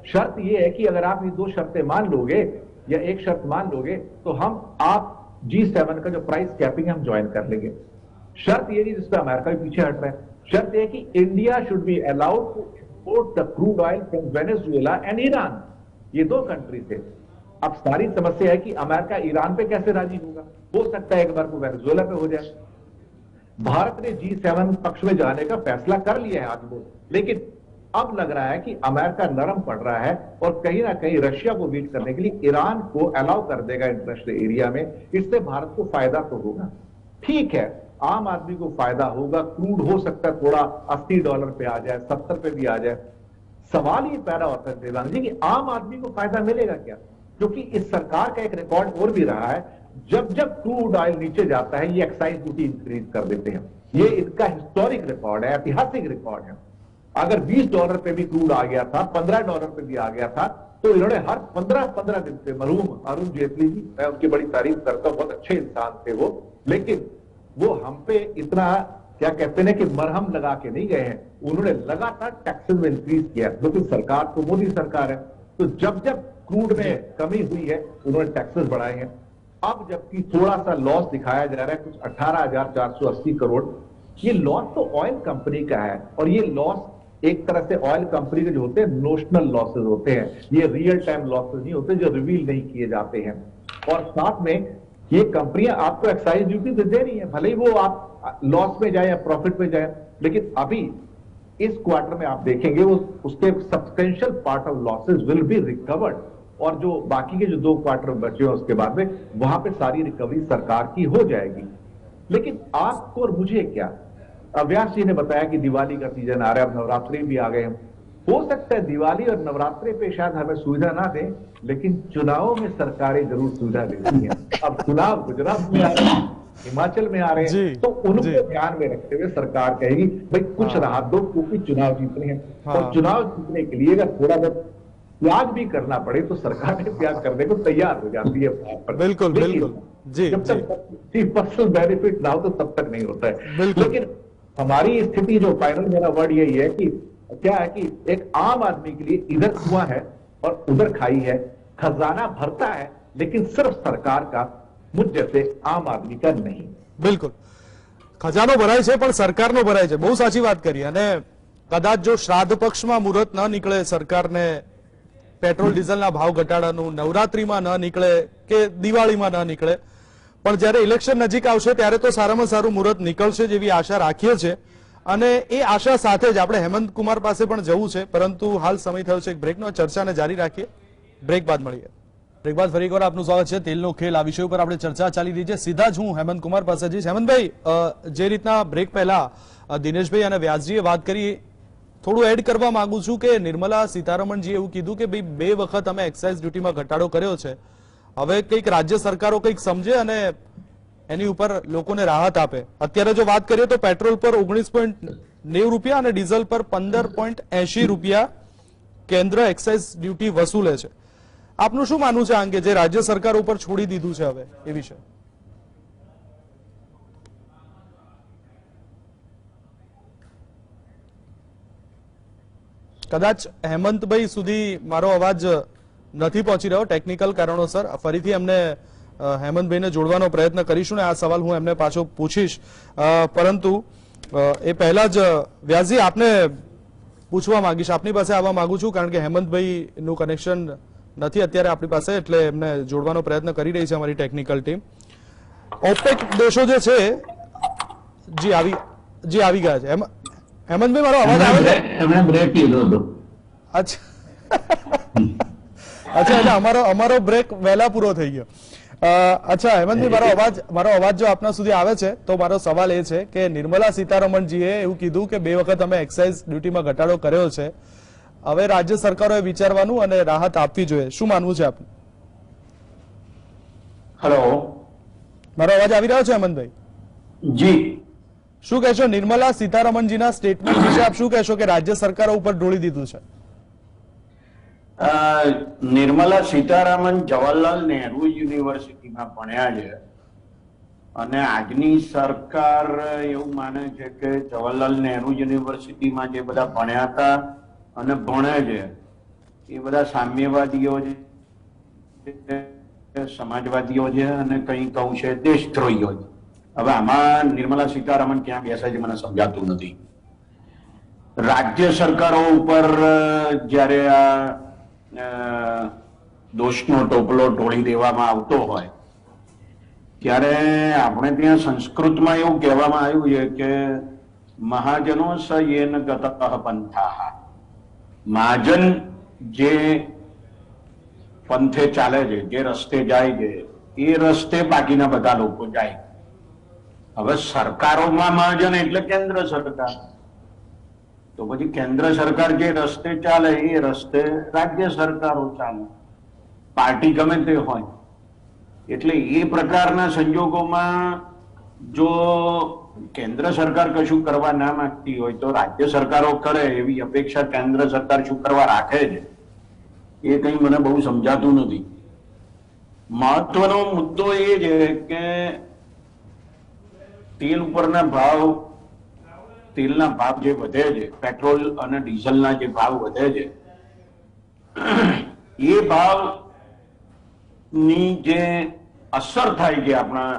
शर्त यह है कि अगर आप ये 2 शर्तें मान लोगे या एक शर्त मान लोगे तो हम आप G7 का जो प्राइस कैपिंग हम ज्वाइन कर लेंगे। शर्त यह नहीं, जिसपे अमेरिका भी पीछे हट रहा है। शर्त यह कि India should be allowed to import the crude oil from Venezuela and Iran. ये 2 कंट्री थे। अब सारी समस्या है कि अमेरिका ईरान पे कैसे राजी होगा। हो सकता है एक बार को वेनेजुएला पे हो जाए। भारत ने G7 पक्ष में जाने का फैसला कर लिया है आज वो, लेकिन अब लग रहा है कि अमेरिका नरम पड़ रहा है और कहीं ना कहीं रशिया को बीट करने के लिए ईरान को अलाउ कर देगा इंटरनेशनल एरिया में। इससे भारत को फायदा तो होगा, ठीक है, आम आदमी को फायदा होगा। क्रूड हो सकता है थोड़ा $80 पे आ जाए, 70 पे भी आ जाए। सवाल ये पैदा होता है देवांग जी कि आम आदमी को फायदा मिलेगा क्या? क्योंकि इस सरकार का एक रिकॉर्ड और भी रहा है, जब जब क्रूड ऑयल नीचे जाता है ये एक्साइज ड्यूटी इंक्रीज कर देते हैं। ये इनका हिस्टोरिक रिकॉर्ड है, ऐतिहासिक रिकॉर्ड है। अगर $20 पे भी क्रूड आ गया था, $15 पे भी आ गया था, तो इन्होंने हर 15-15 दिन पे, मरहूम अरुण जेटली जी, मैं उनकी बड़ी तारीफ करता हूं, बहुत अच्छे इंसान थे वो, लेकिन वो हम पे इतना क्या कहते हैं कि मरहम लगा के नहीं गए हैं। उन्होंने लगातार टैक्सेस में इंक्रीज किया, क्योंकि सरकार तो मोदी सरकार है। तो जब जब क्रूड में कमी हुई है उन्होंने टैक्सेस बढ़ाए हैं। अब जबकि थोड़ा सा लॉस दिखाया जा रहा है, कुछ 18,480 करोड़, ये लॉस तो ऑयल कंपनी का है, और ये लॉस एक तरह से ऑयल कंपनी के जो होते हैं नोशनल लॉसेस होते हैं, ये रियल टाइम लॉसेस नहीं होते जो रिवील नहीं किए जाते हैं। और साथ में ये कंपनियां आपको एक्साइज ड्यूटी तो दे रही है, भले ही वो आप लॉस में जाए या प्रॉफिट में जाए, लेकिन अभी इस क्वार्टर में आप देखेंगे वो उसके substantial part of losses will be recovered, और जो बाकी के जो 2 क्वार्टर बचे हैं उसके बाद में वहां पे सारी रिकवरी सरकार की हो जाएगी। लेकिन आपको और मुझे क्या, व्यास जी ने बताया कि दिवाली का सीजन आ रहा है, अब नवरात्रि भी आ गए हैं, हो सकता है दिवाली और नवरात्रि पे शायद हमें सुविधा ना दें, लेकिन चुनावों में सरकारें जरूर सुविधा देती हैं। अब चुनाव गुजरात में आ रहे हैं, हिमाचल में आ रहे हैं, तो उनको ध्यान में रखते हुए सरकार कहेगी भाई कुछ राहत दो, क्योंकि चुनाव जीतने हैं। और चुनाव जीतने के लिए अगर थोड़ा बहुत त्याग भी करना पड़े तो सरकार ने त्याग करने को तैयार हो जाती है। बिल्कुल बिल्कुल जी, जब तक पर्सनल बेनिफिट ना हो तो तब तक नहीं होता है। लेकिन हमारी स्थिति जो फाइनल, मेरा वर्ड यही है कि क्या है कि एक आम आदमी के लिए इधर कुआं है और उधर खाई है, खजाना भरता है लेकिन सिर्फ सरकार का, मुझ जैसे आम आदमी का नहीं। બિલકુલ ખજાનો ભરાય છે પણ સરકારનો ભરાય છે, બહુ સાચી વાત કરી। અને કદાચ જો શ્રાદ્ધ પક્ષમાં મુહૂર્ત ન નીકળે સરકારને પેટ્રોલ ડીઝલના ભાવ ઘટાડાનું, નવરાત્રીમાં ન નીકળે કે દિવાળીમાં ન નીકળે, પણ જ્યારે ઇલેક્શન નજીક આવશે ત્યારે તો સારામાં સારું મુહૂર્ત નીકળશે જેવી આશા રાખીએ છીએ। અને એ આશા સાથે જ આપણે હેમંત કુમાર પાસે પણ જવું છે, પરંતુ હાલ સમય થયો છે એક બ્રેકનો। ચર્ચાને જારી રાખીએ, બ્રેક બાદ મળીએ। બ્રેક બાદ ફરી એકવાર આપનું સ્વાગત છે। તેલનો ખેલ આ વિષય ઉપર આપણે ચર્ચા ચાલી રહી છે। સીધા જ હું હેમંત કુમાર પાસે જઈશ। હેમંતભાઈ, જે રીતના બ્રેક પહેલા દિનેશભાઈ અને વ્યાસજીએ વાત કરી, થોડું એડ કરવા માંગુ છું કે નિર્મલા સીતારમણજીએ એવું કીધું કે ભાઈ 2 વખત અમે એક્સાઇઝ ડ્યુટીમાં ઘટાડો કર્યો છે, હવે કંઈક રાજ્ય સરકારો કંઈક સમજે અને એની ઉપર લોકોને રાહત આપે। અત્યારે જો વાત કરીએ તો પેટ્રોલ પર 19.90 રૂપિયા અને ડીઝલ પર 15.80 રૂપિયા કેન્દ્ર એક્સાઇઝ ડ્યુટી વસૂલે છે। આપનું શું માનવું છે આ અંગે, જે રાજ્ય સરકાર ઉપર છોડી દીધું છે હવે એ વિશે? કદાચ હેમંતભાઈ સુધી મારો અવાજ નથી પહોંચી રહ્યો ટેકનિકલ કારણોસર। ફરીથી એમને હેમંતભાઈને જોડવાનો પ્રયત્ન કરીશું ને આ સવાલ હું એમને પાછો પૂછીશ, પરંતુ એ પહેલા જ વ્યાસજી આપને પૂછવા માંગીશ, આપની પાસે આવવા માંગુ છું, કારણ કે હેમંતભાઈનું કનેક્શન નથી અત્યારે આપણી પાસે, એટલે એમને જોડવાનો પ્રયત્ન કરી રહી છે અમારી ટેકનિકલ ટીમ। ઓપેક દેશો જે છે જી આવી ગયા છે। હેમંતભાઈ મારો અવાજ આવે છે? એમણે બ્રેક લીધો હતો। અચ્છા અચ્છા, એટલે અમારો બ્રેક વહેલા પૂરો થઈ ગયો। અચ્છા હેમંતભાઈ, મારો અવાજ જો આપના સુધી આવે છે તો મારો સવાલ એ છે કે નિર્મલા સીતારમણજીએ એવું કીધું કે 2 વખત અમે એક્સાઇઝ ડ્યુટીમાં ઘટાડો કર્યો છે, હવે રાજ્ય સરકારોએ વિચારવાનું અને રાહત આપવી જોઈએ, શું માનવું છે આપનું? હેલો, મારો અવાજ આવી રહ્યો છે હેમંતભાઈ? જી, શું કહેશો નિર્મલા સીતારમણજીના સ્ટેટમેન્ટ વિશે? આપ શું કહેશો કે રાજ્ય સરકારો ઉપર ઢોળી દીધું છે? નિર્મલા સીતારામન જવાહરલાલ નહેરુ યુનિવર્સિટીમાં ભણ્યા છે અને આજની સરકાર એવું માને છે કે જવાહરલાલ નહેરુ યુનિવર્સિટીમાં જે બધા ભણ્યા હતા અને ભણે છે એ બધા સામ્યવાદીઓ છે, સમાજવાદીઓ છે અને કંઈક અંશે દેશદ્રોહીઓ છે। હવે આમાં નિર્મલા સીતારામન ક્યાં બેસે છે મને સમજાતું નથી। રાજ્ય સરકારો ઉપર જ્યારે આ દોષનો ટોપલો ઢોળી દેવામાં આવતો હોય ત્યારે આપણે ત્યાં સંસ્કૃતમાં એવું કહેવામાં આવ્યું છે કે મહાજનો સ યેન ગતઃ પંથાઃ, મહાજન જે પંથે ચાલે છે, જે રસ્તે જાય છે એ રસ્તે બાકીના બધા લોકો જાય। હવે સરકારોમાં મહાજન એટલે કેન્દ્ર સરકાર, તો પછી કેન્દ્ર સરકાર જે રસ્તે ચાલે એ રસ્તે રાજ્ય સરકારો ચાલે, પાર્ટી ગમે તે હોય। એટલે એ પ્રકારના સંજોગોમાં જો કેન્દ્ર સરકાર કશું કરવા ના માંગતી હોય તો રાજ્ય સરકારો કરે એવી અપેક્ષા કેન્દ્ર સરકાર શું કરવા રાખે છે એ કંઈ મને બહુ સમજાતું નથી। મહત્વનો મુદ્દો એ છે કે તેલ ઉપરના ભાવ, તેલના ભાવ જે વધે છે, પેટ્રોલ અને ડીઝલના જે ભાવ વધે છે એ ભાવ ની જે અસર થાય છે આપણા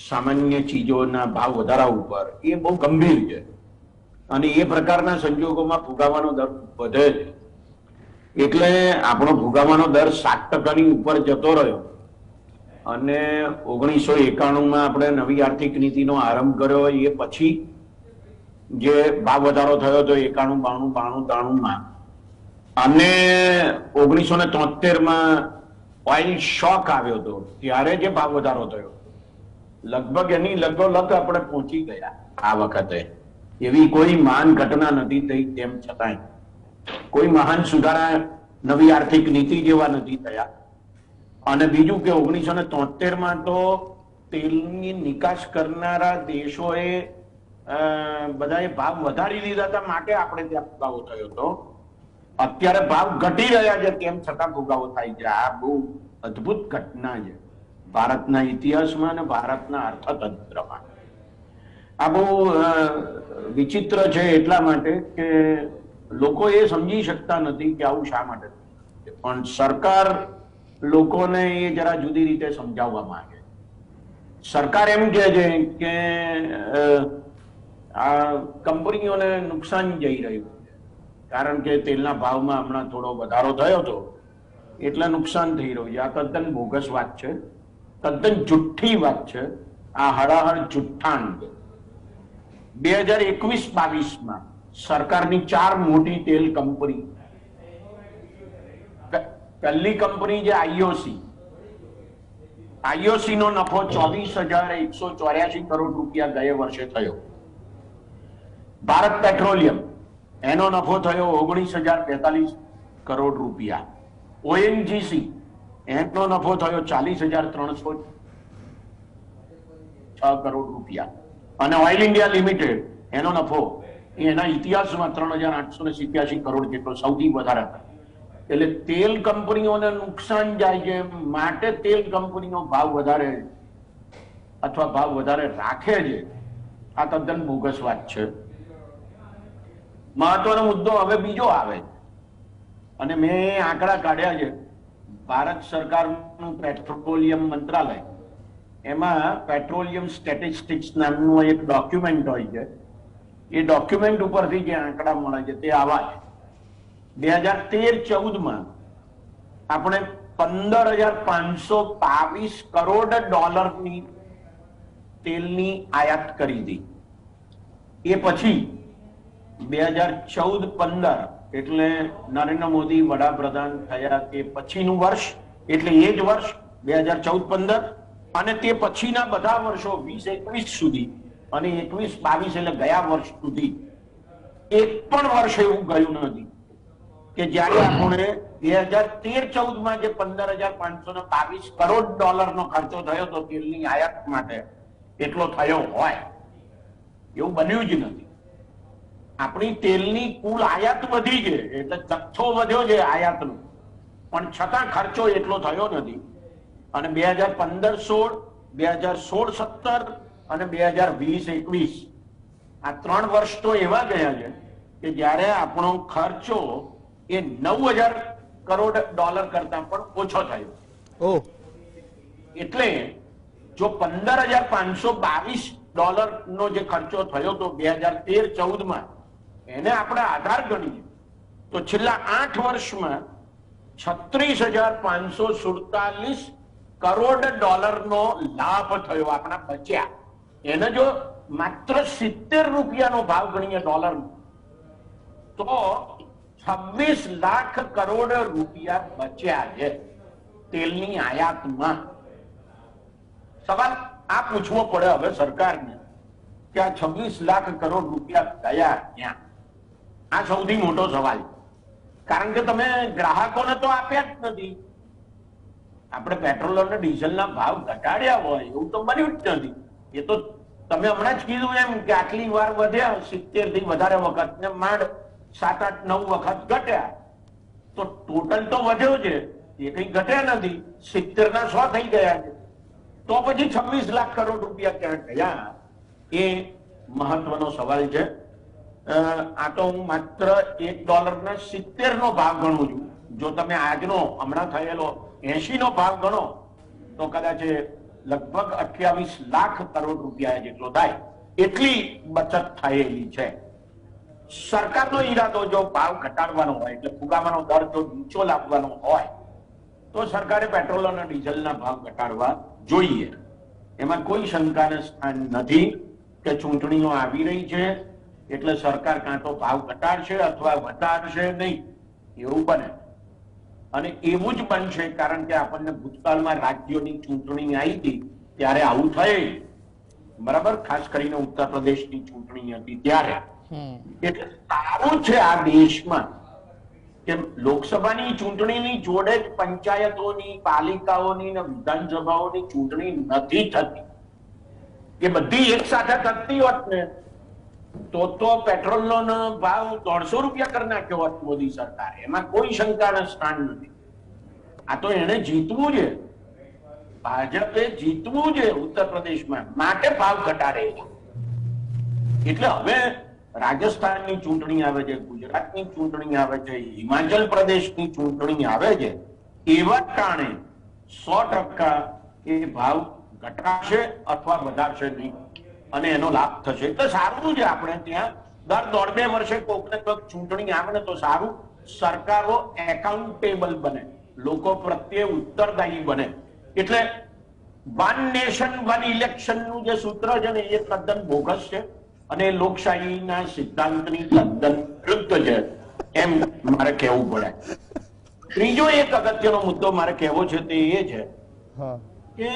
સામાન્ય ચીજોના ભાવ વધારા ઉપર એ બહુ ગંભીર છે અને એ પ્રકારના સંજોગોમાં ફુગાવાનો દર વધે છે। એટલે આપણો ફુગાવાનો દર 7% ઉપર જતો રહ્યો અને 1991 આપણે નવી આર્થિક નીતિનો આરંભ કર્યો, એ પછી જે ભાવ વધારો થયો હતો 91, 92, 93 અને 1973 ઓઇલ શોક આવ્યો હતો, ત્યારે જે ભાવ વધારો થયો લગભગ એની લગોલગ આપણે પહોંચી ગયા. આ વખતે એવી કોઈ મહાન ઘટના નથી થઈ, તેમ છતાંય કોઈ મહાન સુધારા નવી આર્થિક નીતિ જેવા નથી થયા. અને બીજું કે 1973 તો તેલની નિકાસ કરનારા દેશોએ બધાએ ભાવ વધારી દીધા હતા, માટે આપણે ત્યાં ફુગાવો થયો હતો. અત્યારે ભાવ ઘટી રહ્યા છે, તેમ છતાં ફુગાવો થાય છે. આ બહુ અદ્ભુત ઘટના છે ભારતના ઇતિહાસમાં અને ભારતના અર્થતંત્રમાં. આ બહુ વિચિત્ર છે એટલા માટે કે લોકો એ સમજી શકતા નથી કે આવું શા માટે. પણ સરકાર લોકોને એ જરા જુદી રીતે સમજાવવા માંગે. સરકાર એમ કહે છે કે આ કંપનીઓને નુકસાન જઈ રહ્યું છે, કારણ કે તેલના ભાવમાં હમણાં થોડો વધારો થયો હતો એટલે નુકસાન થઈ રહ્યું છે. આ તદ્દન બોગસ વાત છે, તદ્દન જુઠ્ઠી વાત છે. આ હળાહળ જુઠ્ઠાણ. 2021-22 સરકારની 4 મોટી તેલ કંપની, પહેલી કંપની જે આઈઓસી નો નફો 24,184 કરોડ રૂપિયા ગયા વર્ષે થયો. ભારત પેટ્રોલિયમ, એનો નફો થયો 19,043 કરોડ રૂપિયા. ઓએનજીસી, એનો નફો થયો 40,306 કરોડ રૂપિયા. અને ઓઇલ ઇન્ડિયા લિમિટેડ, એનો નફો એના ઇતિહાસમાં 3,887 કરોડ જેટલો સૌથી વધારે હતો. એટલે તેલ કંપનીઓને નુકસાન જાય છે, માટે તેલ કંપનીનો ભાવ વધારે અથવા ભાવ વધારે રાખે છે. આ તદ્દન બોગસ વાત છે. મહત્વનો મુદ્દો હવે બીજો આવે, અને મેં આંકડા કાઢ્યા છે. ભારત સરકારનું પેટ્રોલિયમ મંત્રાલય, એમાં પેટ્રોલિયમ સ્ટેટિસ્ટિક્સ નામનું એક ડોક્યુમેન્ટ હોય છે. એ ડોક્યુમેન્ટ ઉપરથી જે આંકડા મળે છે તે આવા છે. 2013-14 આપણે 15,522 કરોડ ડોલરની તેલની આયાત કરી હતી. એ પછી 2014-15 એટલે નરેન્દ્ર મોદી વડાપ્રધાન થયા તે પછીનું વર્ષ, એટલે એ જ વર્ષ 2014-15, અને તે પછીના બધા વર્ષો 20-21 સુધી અને 21-22 એટલે ગયા વર્ષ સુધી એક પણ વર્ષ એવું ગયું નથી કે જ્યારે આપણે 2013-14 જે 15,522 કરોડ ડોલરનો ખર્ચો થયો હતો તેલની આયાત માટે, એટલો થયો હોય. એવું બન્યું જ નથી. આપણી તેલની કુલ આયાત વધી છે, એટલે જથ્થો વધ્યો છે આયાતનો, પણ છતાં ખર્ચો એટલો થયો નથી. અને 2015-16, 2016-17 અને 2020-21 આ 3 વર્ષ તો એવા ગયા છે કે જ્યારે આપણો ખર્ચો એ 9,000 કરોડ ડોલર કરતા પણ ઓછો થયો. એટલે જો 15,522 ડોલરનો જે ખર્ચો થયો તો 2013-14 એને આપણે આધાર ગણીએ તો છેલ્લા 8 વર્ષમાં 36,547 કરોડ ડોલરનો લાભ થયો, આપણા બચ્યા. એને જો માત્ર 70 રૂપિયાનો ભાવ ગણીએ ડોલર, તો 26 લાખ કરોડ રૂપિયા બચ્યા છે તેલની આયાતમાં. સવાલ આ પૂછવો પડે હવે સરકારને કે આ 26 લાખ કરોડ રૂપિયા ગયા ક્યાં? આ સૌથી મોટો સવાલ. કારણ કે તમે ગ્રાહકોને તો આપ્યા જ નથી. આપણે પેટ્રોલ અને ડીઝલના ભાવ ઘટાડ્યા હોય એવું તો બન્યું જ નથી. એ તો તમે હમણાં જ કીધું એમ કે આટલી વાર વધ્યા 70 થી વધારે વખત ને માંડ 7, 8, 9 વખત ઘટ્યા, તો ટોટલ તો વધ્યો છે, એ કઈ ઘટ્યા નથી. 70 ના 100 થઈ ગયા છે, તો પછી 26 લાખ કરોડ રૂપિયા ક્યાં ગયા? એ મહત્વનો સવાલ છે. આ તો હું માત્ર $1 70 નો ભાવ ગણું છું. જો તમે આજનો હમણાં થયેલો 80 નો ભાવ ગણો તો કદાચ લગભગ 28 લાખ કરોડ રૂપિયા જેટલો થાય, એટલી બચત થયેલી છે. સરકારનો ઈરાદો જો ભાવ ઘટાડવાનો હોય, એટલે ફુગાવાનો દર જો નીચો લાવવાનો હોય, તો સરકારે પેટ્રોલ અને ડીઝલના ભાવ ઘટાડવા જોઈએ. એમાં કોઈ શંકાને સ્થાન નથી કે ચૂંટણીઓ આવી રહી છે એટલે સરકાર કાં તો ભાવ ઘટાડશે અથવા વધારશે નહીં, એવું બને. અને એવું જ બનશે કારણ કે આપણને ભૂતકાળમાં રાજ્યોની ચૂંટણી આવી હતી ત્યારે આવું થયે, બરાબર, ખાસ કરીને ઉત્તર પ્રદેશની ચૂંટણી હતી ત્યારે. એટલે સારું છે આ દેશમાં કે લોકસભાની ચૂંટણીની જોડે જ પંચાયતોની, પાલિકાઓની ને વિધાનસભાઓની ચૂંટણી નથી થતી. એ બધી એક સાથે થતી હોત ને તો પેટ્રોલનો ભાવ 150 રૂપિયા કરી નાખ્યો હોત મોદી સરકારે. એમાં કોઈ શંકાના સ્થાન નથી. આ તો એને જીતવું છે, ભાજપે જીતવું છે ઉત્તર પ્રદેશમાં, માટે ભાવ ઘટાડે. એટલે હવે રાજસ્થાનની ચૂંટણી આવે છે, ગુજરાતની ચૂંટણી આવે છે, હિમાચલ પ્રદેશની ચૂંટણી આવે છે, એવા કારણે 100% એ ભાવ ઘટાડશે અથવા વધારશે નહીં અને એનો લાભ થશે. એટલે સારું છે. આપણે ત્યાં દર 1.5-2 વર્ષે કોઈક ને કોઈક ચૂંટણી આવે ને તો સારું. સરકારો એકાઉન્ટેબલ બને, લોકો પ્રત્યે ઉત્તરદાયી બને. એટલે વન નેશન વન ઇલેક્શન નું જે સૂત્ર છે ને એ તદ્દન બોગસ છે અને લોકશાહીના સિદ્ધાંતની તદ્દન વિરુદ્ધ છે એમ મારે કહેવું પડે. ત્રીજો એક અગત્યનો મુદ્દો મારે કહેવો છે તે એ છે કે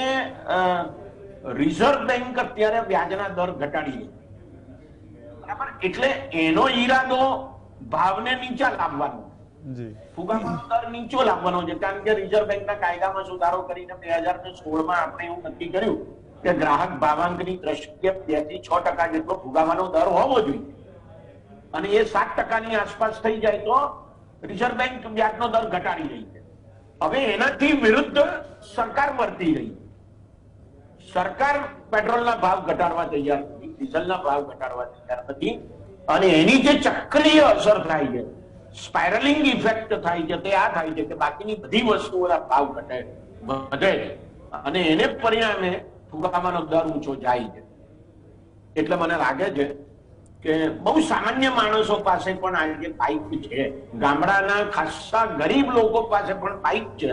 રિઝર્વ બેંક અત્યારે વ્યાજના દર ઘટાડી છે, બરાબર. એટલે એનો ઈરાદો ભાવને નીચા લાવવાનો, ફુગાવાનો દર નીચો લાવવાનો છે. કારણ કે રિઝર્વ બેંકના કાયદામાં સુધારો કરીને 2016માં આપણે એવું નક્કી કર્યું કે ગ્રાહક ભાવાંકની દ્રષ્ટિએ 2 થી 6% જેટલો ફુગાવાનો દર હોવો જોઈએ અને એ 7%ની આસપાસ થઈ જાય તો રિઝર્વ બેંક વ્યાજનો દર ઘટાડી રહી છે. હવે એનાથી વિરુદ્ધ સરકાર વર્તી રહી. સરકાર પેટ્રોલના ભાવ ઘટાડવા તૈયાર નથી, ડીઝલના ભાવ ઘટાડવા તૈયાર નથી અને એની જે ચક્રીય અસર થાય છે, સ્પાઇરલિંગ ઇફેક્ટ થાય છે, તે આ થાય છે કે બાકીની બધી વસ્તુઓના ભાવ વધે છે અને એને પરિણામે ફુગાવાનો દર ઊંચો જાય છે. એટલે મને લાગે છે કે બહુ સામાન્ય માણસો પાસે પણ આજે બાઇક છે, ગામડાના ખાસા ગરીબ લોકો પાસે પણ બાઇક છે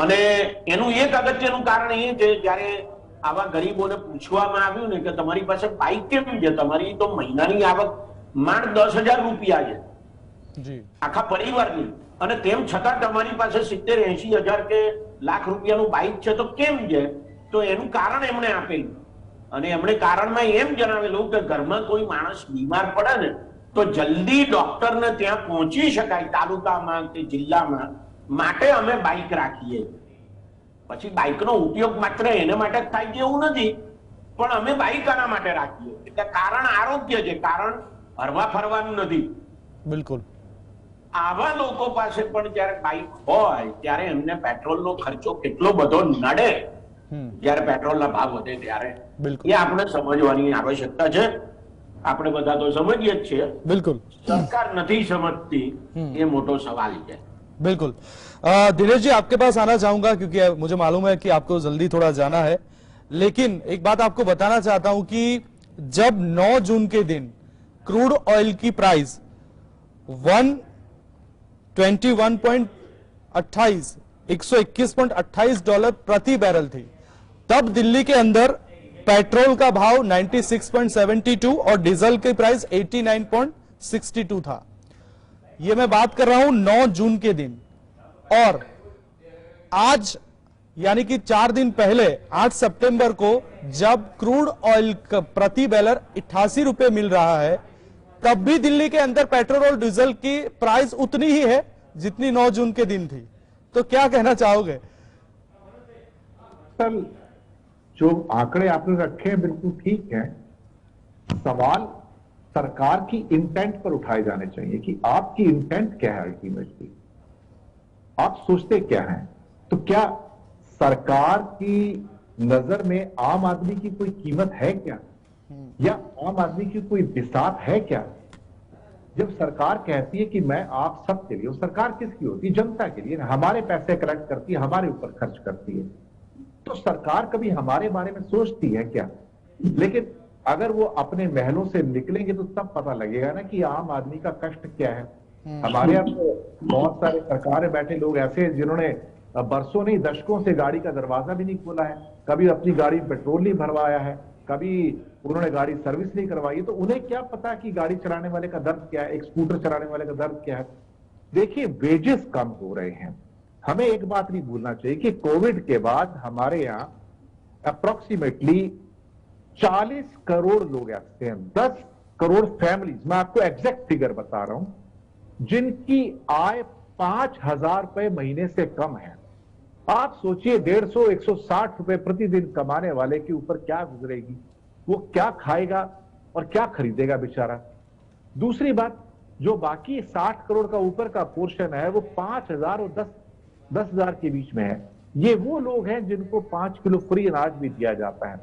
અને એનું એક અગત્યનું કારણ એ છે જ્યારે આવા ગરીબોને પૂછવામાં આવ્યું ને કે તમારી પાસે બાઇક કેમ છે, તમારી તો મહિનાની આવક માંડ 10,000 રૂપિયા છે આખા પરિવારની અને તેમ છતાં તમારી પાસે 70-80,000 કે લાખ રૂપિયાનું બાઇક છે તો કેમ છે? તો એનું કારણ એમણે આપેલું અને એમણે કારણમાં એમ જણાવેલું કે ઘરમાં કોઈ માણસ બીમાર પડે ને તો જલ્દી ડોક્ટરને ત્યાં પહોંચી શકાય તાલુકામાં કે જિલ્લામાં, માટે અમે બાઇક રાખીએ. પછી બાઇકનો ઉપયોગ માત્ર એને માટે જ થાય છે એવું નથી, પણ અમે બાઇક આના માટે રાખીએ. એટલે કારણ આરોગ્ય છે, કારણ હરવા ફરવાનું નથી. બિલકુલ. આવા લોકો પાસે પણ જયારે બાઇક હોય ત્યારે એમને પેટ્રોલનો ખર્ચો કેટલો બધો નડે જયારે પેટ્રોલના ભાવ વધે ત્યારે, એ આપણે સમજવાની આવશ્યકતા છે. આપણે બધા તો સમજીએ જ છીએ, बिल्कुल सरकार नहीं समझती, ये मोटो सवाल है. बिल्कुल. दिनेश जी आपके पास आना चाहूंगा क्योंकि मुझे मालूम है कि आपको जल्दी थोड़ा जाना है, लेकिन एक बात आपको बताना चाहता हूं कि जब 9 जून के दिन क्रूड ऑयल की प्राइस 121.28 डॉलर प्रति बैरल थी, तब दिल्ली के अंदर पेट्रोल का भाव 96.72 और डीजल की प्राइस 89.62 था. ये मैं बात कर रहा हूं 9 जून के दिन. और आज यानी कि 4 दिन पहले 8 सितंबर को जब क्रूड ऑयल प्रति बैरल 88 रुपए मिल रहा है, तब भी दिल्ली के अंदर पेट्रोल और डीजल की प्राइस उतनी ही है जितनी 9 जून के दिन थी. तो क्या कहना चाहोगे? सर, जो आंकड़े आपने रखे हैं बिल्कुल ठीक है. सवाल सरकार की इंटेंट पर उठाए जाने चाहिए कि आपकी इंटेंट क्या है, अल्टीमेटली आप सोचते क्या हैं. तो क्या सरकार की नजर में आम आदमी की कोई कीमत है क्या, या आम आदमी की कोई बिसात है क्या? जब सरकार कहती है कि मैं आप सबके लिए, सरकार किसकी होती है? जनता के लिए. हमारे पैसे कलेक्ट करती है, हमारे ऊपर खर्च करती है, तो सरकार कभी हमारे बारे में सोचती है क्या? लेकिन अगर वो अपने महलों से निकलेंगे तो तब पता लगेगा ना कि आम आदमी का कष्ट क्या है. हमारे यहाँ तो बहुत सारे सरकार में बैठे लोग ऐसे हैं जिन्होंने बरसों नहीं दशकों से गाड़ी का दरवाजा भी नहीं खोला है, कभी अपनी गाड़ी में पेट्रोल नहीं भरवाया है, कभी उन्होंने गाड़ी सर्विस नहीं करवाई, तो उन्हें क्या पता कि गाड़ी चलाने वाले का दर्द क्या है, एक स्कूटर चलाने वाले का दर्द क्या है। देखिए वेजेस कम हो रहे हैं। हमें एक बात नहीं भूलना चाहिए कि कोविड के बाद हमारे यहां अप्रोक्सीमेटली 40 करोड़ लोग ऐसे हैं, 10 करोड़ फैमिलीज, मैं आपको एग्जैक्ट फिगर बता रहा हूं, जिनकी आय 5,000 रुपए महीने से कम है। आप सोचिए 150-160 रुपए प्रतिदिन कमाने वाले के ऊपर क्या गुजरेगी, वो क्या खाएगा और क्या खरीदेगा बेचारा। दूसरी बात, जो बाकी 60 करोड़ का ऊपर का पोर्शन है वो 5,000 और 10,000 के बीच में है। ये वो लोग हैं जिनको 5 किलो फ्री अनाज भी दिया जाता है।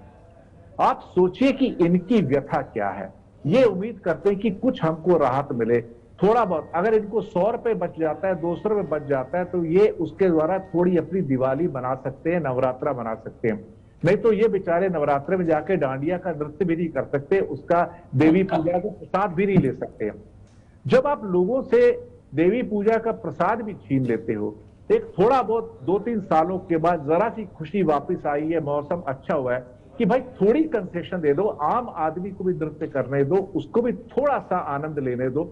आप सोचिए कि इनकी व्यथा क्या है। ये उम्मीद करते हैं कि कुछ हमको राहत मिले, थोड़ा बहुत, अगर इनको 100 रुपए बच जाता है, 200 रुपए बच जाता है, तो ये उसके द्वारा थोड़ी अपनी दिवाली बना सकते हैं, नवरात्रा बना सकते हैं। नहीं तो ये बेचारे नवरात्रे में जाके डांडिया का नृत्य भी नहीं कर सकते, उसका देवी पूजा का प्रसाद भी नहीं ले सकते। जब आप लोगों से देवी पूजा का प्रसाद भी छीन लेते हो, एक थोड़ा बहुत 2-3 सालों के बाद जरा सी खुशी वापस आई है, मौसम अच्छा हुआ है, कि भाई थोड़ी कंसेशन दे दो, आम आदमी को भी नृत्य करने दो, उसको भी थोड़ा सा आनंद लेने दो।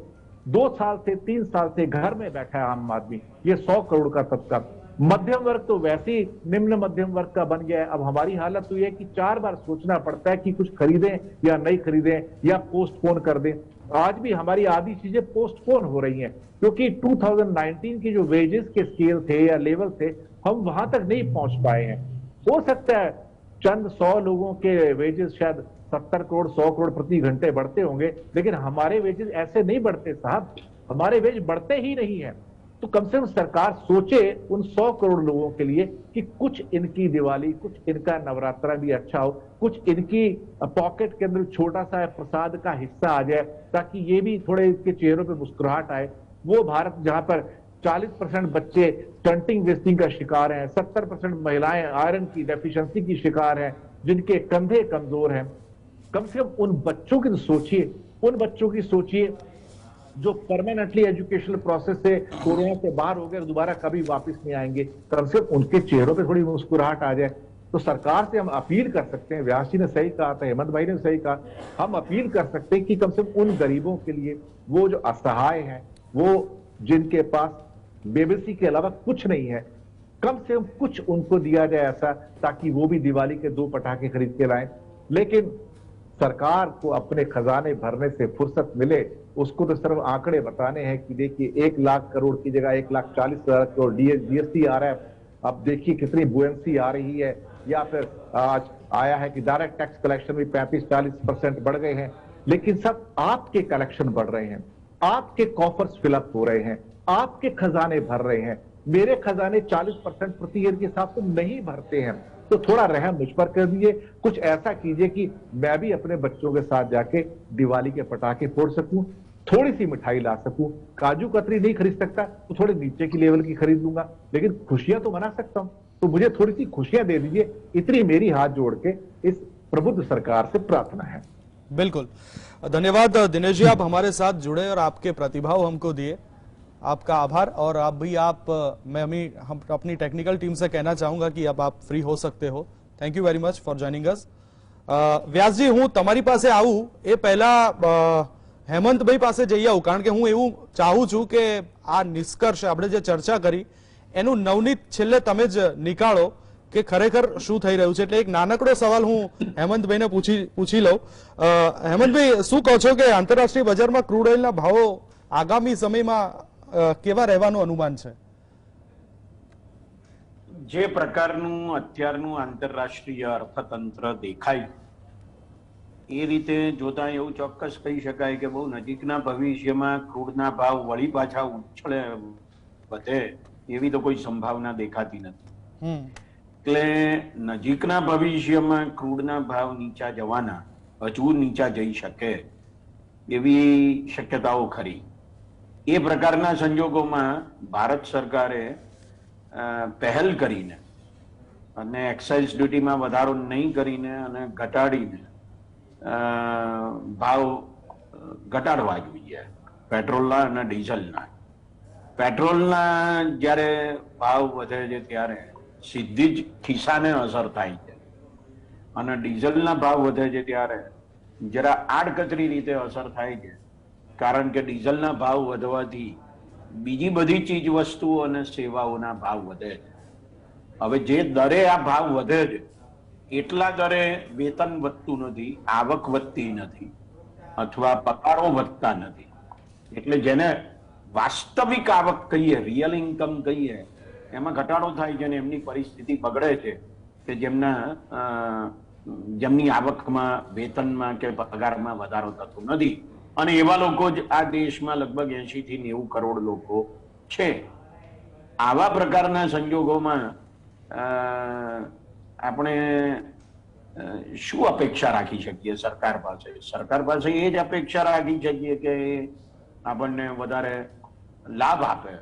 2 साल से 3 साल से घर में बैठा है आम आदमी, ये 100 करोड़ का तबका। मध्यम वर्ग तो वैसे ही निम्न मध्यम वर्ग का बन गया है। अब हमारी हालत तो यह है कि 4 बार सोचना पड़ता है कि कुछ खरीदें या नहीं खरीदें या पोस्टपोन कर दें। आज भी हमारी आधी चीजें पोस्टपोन हो रही हैं, क्योंकि 2019 की जो वेजेस के स्केल थे या लेवल थे, हम वहां तक नहीं पहुंच पाए हैं। हो सकता है चंद 100 लोगों के वेजेस शायद 70 करोड़ 100 करोड़ प्रति घंटे बढ़ते होंगे, लेकिन हमारे वेजेस ऐसे नहीं बढ़ते साहब, हमारे वेज बढ़ते ही नहीं है। तो कम से कम सरकार सोचे उन 100 करोड़ लोगों के लिए कि कुछ इनकी दिवाली, कुछ इनका नवरात्रा भी अच्छा हो, कुछ इनकी पॉकेट के अंदर छोटा सा प्रसाद का हिस्सा आ जाए, ताकि ये भी थोड़े इसके चेहरों पे मुस्कुराहट आए। वो भारत जहां पर 40% बच्चे स्टंटिंग वेस्टिंग का शिकार हैं, 70% महिलाएं आयरन की डेफिशिएंसी की शिकार हैं, जिनके कंधे कमजोर हैं। कम से कम उन बच्चों की तो सोचिए, उन बच्चों की सोचिए जो परमानेंटली एजुकेशनल प्रोसेस से कोरोना से बाहर हो गए और दोबारा कभी वापस नहीं आएंगे। कम से कम उनके चेहरों पे थोड़ी मुस्कुराहट आ जाए। तो सरकार से हम अपील कर सकते हैं, व्यास जी ने सही कहा था, हेमंत भाई ने सही कहा, हम अपील कर सकते हैं कि कम से कम उन गरीबों के लिए, वो जो असहाय हैं, वो जिनके पास बेबसी के अलावा कुछ नहीं है, कम से कम कुछ उनको दिया जाए ऐसा, ताकि वो भी दिवाली के 2 पटाखे खरीद के लाएं। लेकिन सरकार को अपने खजाने भरने से फुर्सत मिले, उसको तो सिर्फ आंकड़े बताने हैं कि देखिए 1 लाख करोड़ की जगह 1,40,000 करोड़ जीएसटी आ रहा है। अब देखिए कितनी बुएंसी आ रही है। या फिर आज आया है कि डायरेक्ट टैक्स कलेक्शन भी 35-40% बढ़ गए हैं। लेकिन सब आपके कलेक्शन बढ़ रहे हैं, आपके कॉफर्स फिलअप हो रहे हैं, आपके खजाने भर रहे हैं। मेरे खजाने 40% प्रति ईयर के हिसाब से नहीं भरते हैं। तो थोड़ा रहम मुझ पर कर दीजिए, कुछ ऐसा कीजिए कि मैं भी अपने बच्चों के साथ जाके दिवाली के पटाखे फोड़ सकूं, थोड़ी सी मिठाई ला सकूं। काजू कतरी नहीं खरीद सकता तो थोड़े नीचे की लेवल की खरीद लूंगा, लेकिन खुशियां तो मना सकता हूं। तो मुझे थोड़ी सी खुशियां दे दीजिए, इतनी मेरी हाथ जोड़ के इस प्रबुद्ध सरकार से प्रार्थना है। बिल्कुल, धन्यवाद दिनेश जी, आप हमारे साथ जुड़े और आपके प्रतिभाव हमको दिए, आपका आभार। और आप भी हम अपनी टेक्निकल टीम से कहना चाहूंगा कि अब आप फ्री हो सकते हो। Thank you very much for joining us. Vyasji, હું તમારી પાસે આવું એ પહેલા હેમંતભાઈ પાસે જઈ આવું, કારણ કે હું એવું ચાહું છું કે આ નિષ્કર્ષ આપણે જે ચર્ચા કરી એનું નવનીત છેલ્લે તમે જ નીકાળો કે ખરેખર શું થઈ રહ્યું છે। એટલે એક નાનકડો સવાલ હું હેમંતભાઈને પૂછી લઉં। હેમંતભાઈ, શું કહો છો કે આંતરરાષ્ટ્રીય બજારમાં ક્રૂડ ઓઇલના ભાવો આગામી સમયમાં કેવા રહેવાનું અનુમાન છે? જે પ્રકારનું અત્યારનું આંતરરાષ્ટ્રીય અર્થતંત્ર દેખાય એ રીતે જોતા એવું ચોક્કસ કહી શકાય કે બહુ નજીકના ભવિષ્યમાં ક્રૂડના ભાવ વળી પાછા ઉછળે વધે એવી તો કોઈ સંભાવના દેખાતી નથી। એટલે નજીકના ભવિષ્યમાં ક્રૂડના ભાવ નીચા જવાના, હજુ નીચા જઈ શકે એવી શક્યતાઓ ખરી। એ પ્રકારના સંજોગોમાં ભારત સરકારે પહેલ કરીને અને એક્સાઇઝ ડ્યુટીમાં વધારો નહીં કરીને અને ઘટાડીને ભાવ ઘટાડવા જોઈએ પેટ્રોલના અને ડીઝલના। પેટ્રોલના જ્યારે ભાવ વધે છે ત્યારે સીધી જ ખિસ્સાને અસર થાય છે, અને ડીઝલના ભાવ વધે છે ત્યારે જરા આડકતરી રીતે અસર થાય છે, કારણ કે ડીઝલના ભાવ વધવાથી બીજી બધી ચીજ વસ્તુઓ અને સેવાઓના ભાવ વધે છે. હવે જે દરે આ ભાવ વધે છે એટલા દરે વેતન વધતું નથી, આવક વધતી નથી, અથવા પગારો વધતા નથી. એટલે જેને વાસ્તવિક આવક કહીએ, રિયલ ઇન્કમ કહીએ, એમાં ઘટાડો થાય છે અને એમની પરિસ્થિતિ બગડે છે કે જેમની આવકમાં, વેતનમાં કે પગારમાં વધારો થતો નથી. અને એવા લોકો જ આ દેશમાં લગભગ 80 થી 90 કરોડ લોકો છે. આવા પ્રકારના સંજોગોમાં આપણે શું અપેક્ષા રાખી શકીએ સરકાર પાસે? સરકાર પાસે એ જ અપેક્ષા રાખી શકીએ કે આપણને વધારે લાભ આપે,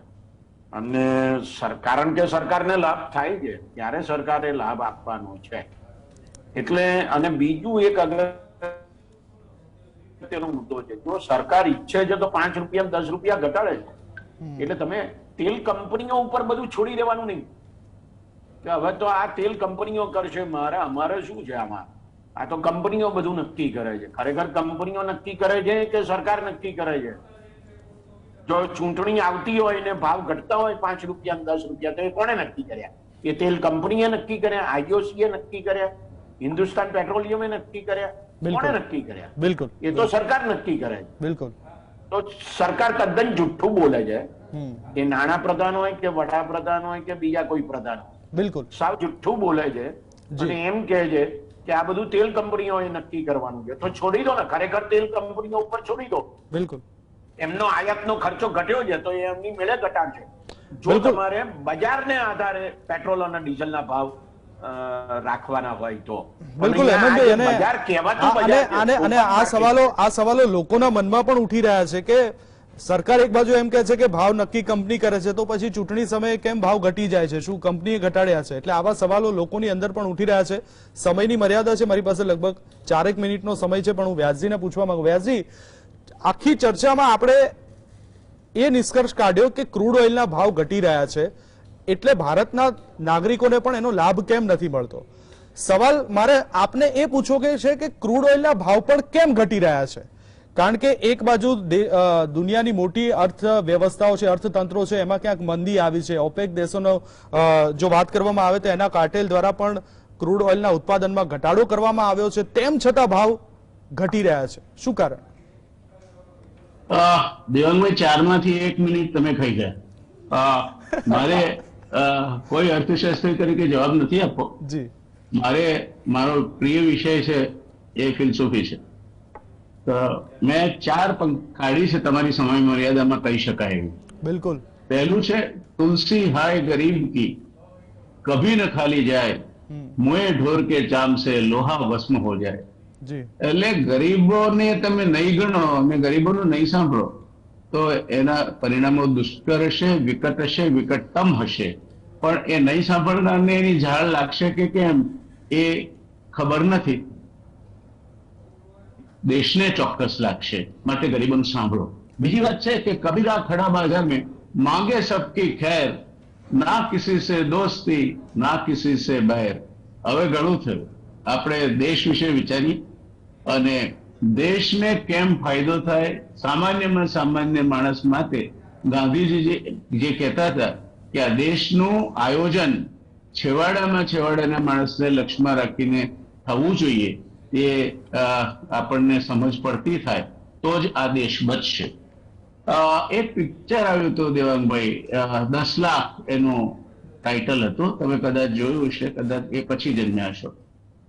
અને કારણ કે સરકારને લાભ થાય છે ત્યારે સરકારે લાભ આપવાનો છે. એટલે અને બીજું એક અગત્યનો મુદ્દો છે, જો સરકાર ઈચ્છે છે તો 5 રૂપિયા 10 રૂપિયા ઘટાડે છે. એટલે તમે તેલ કંપનીઓ ઉપર બધું છોડી દેવાનું નહીં કે હવે તો આ તેલ કંપનીઓ કરશે, અમારે શું છે આમાં? આ તો કંપનીઓ બધું નક્કી કરે છે. ખરેખર કંપનીઓ નક્કી કરે છે કે સરકાર નક્કી કરે છે? જો ચૂંટણી આવતી હોય ને ભાવ ઘટતા હોય 5 રૂપિયા 10 રૂપિયા, તો એ કોણે નક્કી કર્યા? એ તેલ કંપનીએ નક્કી કર્યા, IOC નક્કી કર્યા, હિન્દુસ્તાન પેટ્રોલિયમે નક્કી કર્યા? કોણે નક્કી કર્યા? બિલકુલ, એ તો સરકાર નક્કી કરે છે. બિલકુલ. તો સરકાર તદ્દન જુઠ્ઠું બોલે છે, એ નાણાં પ્રધાન હોય કે વડાપ્રધાન હોય કે બીજા કોઈ પ્રધાન હોય, બિલકુલ સાવ જુઠ્ઠું બોલે છે અને એમ કહે છે કે આ બધું તેલ કંપનીઓએ નક્કી કરવાનું છે. તો છોડી દો ને, ખરેખર તેલ કંપનીઓ ઉપર છોડી દો. બિલકુલ એમનો આયાતનો ખર્ચો ઘટ્યો છે તો એ એમની મેળે ઘટાડશે. જો તમારે બજારને આધારે પેટ્રોલ અને ડીઝલના ભાવ રાખવાના હોય તો. બિલકુલ હેમંતભાઈ, અને આ સવાલો લોકોના મનમાં પણ ઉઠી રહ્યા છે કે સરકાર એક બાજુ એમ કહે છે કે ભાવ નક્કી કંપની કરે છે, તો પછી ચૂંટણી સમયે કેમ ભાવ ઘટી જાય છે? શું કંપનીએ ઘટાડ્યા છે? એટલે આવા સવાલો લોકોની અંદર પણ ઉઠી રહ્યા છે. સમયની મર્યાદા છે, મારી પાસે લગભગ 4 મિનિટનો સમય છે, પણ હું વ્યાસજીને પૂછવા માંગુ. વ્યાસજી, આખી ચર્ચામાં આપણે એ નિષ્કર્ષ કાઢ્યો કે ક્રૂડ ઓઇલના ભાવ ઘટી રહ્યા છે, એટલે ભારતના નાગરિકોને પણ એનો લાભ કેમ નથી મળતો? સવાલ મારે આપને એ પૂછવો કે છે કે ક્રૂડ ઓઇલના ભાવ પણ કેમ ઘટી રહ્યા છે? કારણ કે એક બાજુ દુનિયાની મોટી અર્થવ્યવસ્થાઓ છે, અર્થતંત્રો છે, એમાં ક્યાંક મંદી આવી છે. ઓપેક દેશોનો જો વાત કરવામાં આવે તો એના કાર્ટેલ દ્વારા પણ ક્રૂડ ઓઇલના ઉત્પાદનમાં ઘટાડો કરવામાં આવ્યો છે, તેમ છતાં ભાવ ઘટી રહ્યા છે. શું કારણ? દેવાંગભાઈ, 4 માંથી 1 મિનિટ તમે ખાઈ ગયા. મારે કોઈ અર્થશાસ્ત્રી તરીકે જવાબ નથી આપવો. જી, મારો પ્રિય વિષય છે એ ફિલસૂફી છે. તો મેં 4 પંક્તિ કાઢી છે તમારી સમય મર્યાદામાં કહી શકાય એવી. બિલકુલ. પહેલું છે, તુલસી હાય ગરીબ કી કભી ન ખાલી જાય, મુએ ઢોર કે ચામ સે લોહા ભસ્મ હો જાય. જી, એટલે ગરીબોને તમે નહીં ગણો અને ગરીબોનું નહીં સાંભળો તો એના પરિણામો દુષ્કર હશે, વિકટ હશે, વિકટતમ હશે. પણ એ નહીં સાંભળનારને એની ઝાડ લાગશે કે કેમ એ ખબર નથી. દેશને ચોક્કસ લાગશે, માટે ગરીબોને સાંભળો. બીજી વાત છે કે કબીરા ખડા બાजार में मांगे सबकी खैर, ના કિસી સે દોસ્તી ના કિસી સે बैर. હવે ઘણું થયું, આપણે દેશ વિશે વિચારીએ અને દેશને કેમ ફાયદો થાય. સામાન્યમાં સામાન્ય માણસ માટે ગાંધીજી જે કહેતા હતા કે આ દેશનું આયોજન છેવાડાના માણસને લક્ષ્યમાં રાખીને થવું જોઈએ, એ આપણને સમજ પડતી થાય તો જ આ દેશ બચશે. એક પિક્ચર આવ્યું હતું દેવાંગભાઈ, 10 લાખ એનું ટાઇટલ હતું. તમે કદાચ જોયું હશે, કદાચ એ પછી જન્મ્યા છો.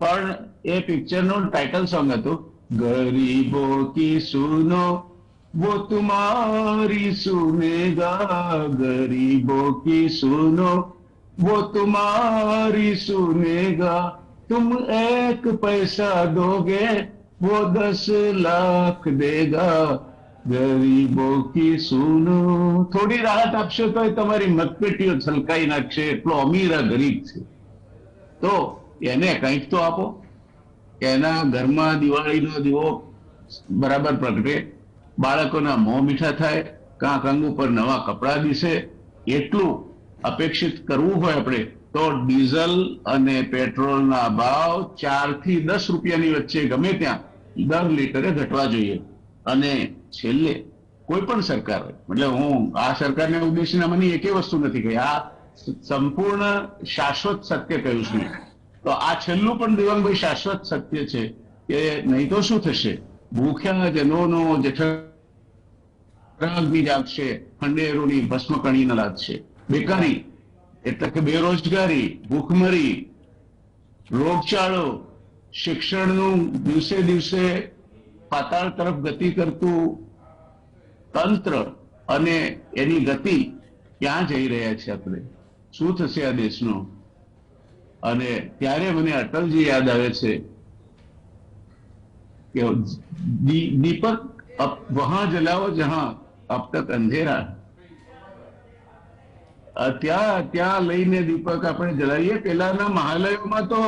પણ એ પિક્ચરનું ટાઇટલ સોંગ હતું, ગરીબો કી સુનો वो तुम्हारी सुनेगा, गरीबो की सुनो वो तुम्हारी सुनेगा, तुम 1 पैसा दोगे वो 10 लाख देगा, ગરીબો કી સુનો. થોડી રાહત આપશો તો તમારી મતપેટીઓ છલકાઈ નાખશે, એટલો અમીર આ ગરીબ છે. તો એને કંઈક તો આપો, એના ઘરમાં દિવાળીનો દીવો બરાબર પ્રગટે, બાળકોના મોં મીઠા થાય, કાંક અંગ ઉપર નવા કપડા દિશે એટલું અપેક્ષિત કરવું હોય આપણે તો ડીઝલ અને પેટ્રોલના ભાવ 4 થી 10 રૂપિયાની વચ્ચે ગમે ત્યાં દર લીટરે ઘટવા જોઈએ. અને છેલ્લે કોઈ પણ સરકાર હોય, એટલે હું આ સરકારને ઉદ્દેશીને મને એકે વસ્તુ નથી કહી, આ સંપૂર્ણ શાશ્વત સત્ય કહ્યું છું. તો આ છેલ્લું પણ દેવાંગભાઈ શાશ્વત સત્ય છે કે નહીં તો શું થશે? ભૂખ્યા જનોનો જઠરાગ્નિ જાગશે, ખંડેરોની ભસ્મકણી ન લાગશે. બેકારી એટલે કે બેરોજગારી, ભૂખમરી, રોગચાળો, શિક્ષણનું દિવસે દિવસે પાતાળ તરફ ગતિ કરતું તંત્ર અને એની ગતિ ક્યાં જઈ રહ્યા છે, આપણે શું થશે આ દેશનો? અને ત્યારે મને અટલજી યાદ આવે છે કે દીપક વહાં જલાવો જહાં અબ તક અંધેરા. ત્યાં લઈને દીપક આપણે જલાવીએ. પેલાના મહાલયોમાં તો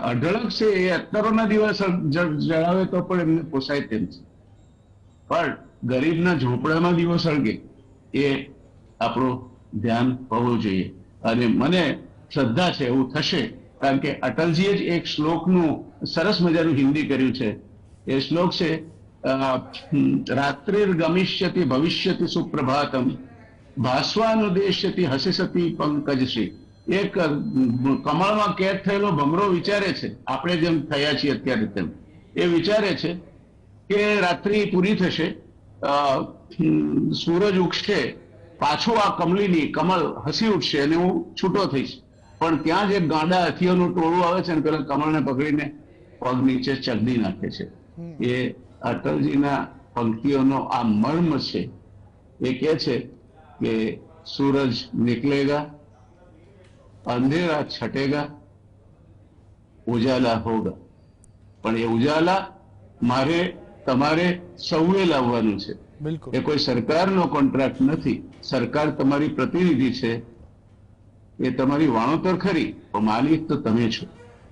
અઢળક છે, એ અત્તરોના દિવસ જળાવે તો પણ એમને પોસાય તેમ છે, પણ ગરીબના ઝોપડામાં દીવો સળગે એ આપણું ધ્યાન હોવું જોઈએ. અને મને શ્રદ્ધા છે એવું થશે, કારણ કે અટલજીએ જ એક શ્લોકનું સરસ મજાનું હિન્દી કર્યું છે. એ શ્લોક છે રાત્રિર ગમિષ્યતિ ભવિષ્યતિ સુપ્રભાતમ ભાસ્વાનુદેશ્યતિ હસિસતી પંકજશ્રી. એક કમળમાં કેદ થયેલો ભમરો વિચારે છે, આપણે જેમ થયા છીએ અત્યારે તેમ, એ વિચારે છે કે રાત્રિ પૂરી થશે, સૂરજ ઉગશે, પાછું આ કમળ હસી ઉઠશે અને હું છૂટો થઈશ. પણ ત્યાં જે ગાંડા હાથીઓનું ટોળું આવે છે ને પેલા કમળને પકડીને પગ નીચે ચગડી નાખે છે. એ અટલજીના પંક્તિઓનો આ મર્મ છે. એ કહે છે કે सूरज निकलेगा, अंधेरा छटेगा, उजाला होगा. પણ એ ઉજાલા મારે તમારે સૌએ લાવવાનું છે. બિલકુલ. એ કોઈ સરકારનો કોન્ટ્રાક્ટ નથી. સરકાર તમારી પ્રતિનિધિ છે, એ તમારી વાણોતર ખરી, પણ માલિક તો તમે છો.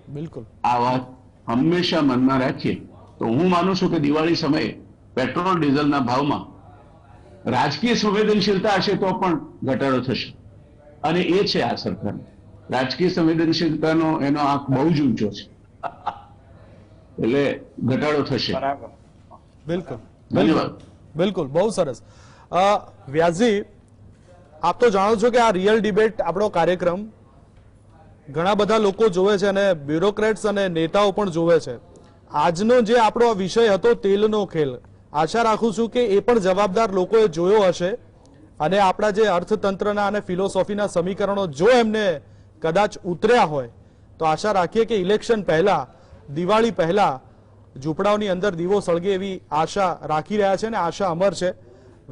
બિલકુલ. આ વાત હંમેશા મનમાં રાખીએ તો હું માનું છું કે દિવાળી સમયે પેટ્રોલ ડીઝલના ભાવમાં રાજકીય સંવેદનશીલતા હશે તો પણ ઘટાડો થશે. અને એ છે આ સરકાર. રાજકીય સંવેદનશીલતાનો એનો આંક બહુ જ ઊંચો છે, એટલે ઘટાડો થશે. બિલકુલ. ધન્યવાદ. બિલકુલ, બહુ સરસ. વ્યાસજી, આપ તો જાણો છો કે આ રિયલ ડિબેટ આપણો કાર્યક્રમ ઘણા બધા લોકો જોવે છે અને બ્યુરોક્રેટ્સ અને નેતાઓ પણ જોવે છે. આજનો જે આપણો વિષય હતો તેલનો ખેલ, આશા રાખું છું કે એ પણ જવાબદાર લોકોએ જોયો હશે અને આપણા જે અર્થતંત્રના અને ફિલોસોફીના સમીકરણો જો એમને કદાચ ઉતર્યા હોય તો આશા રાખીએ કે ઇલેક્શન પહેલા, દિવાળી પહેલા ઝૂંપડાઓની અંદર દીવો સળગે એવી આશા રાખી રહ્યા છે અને આશા અમર છે.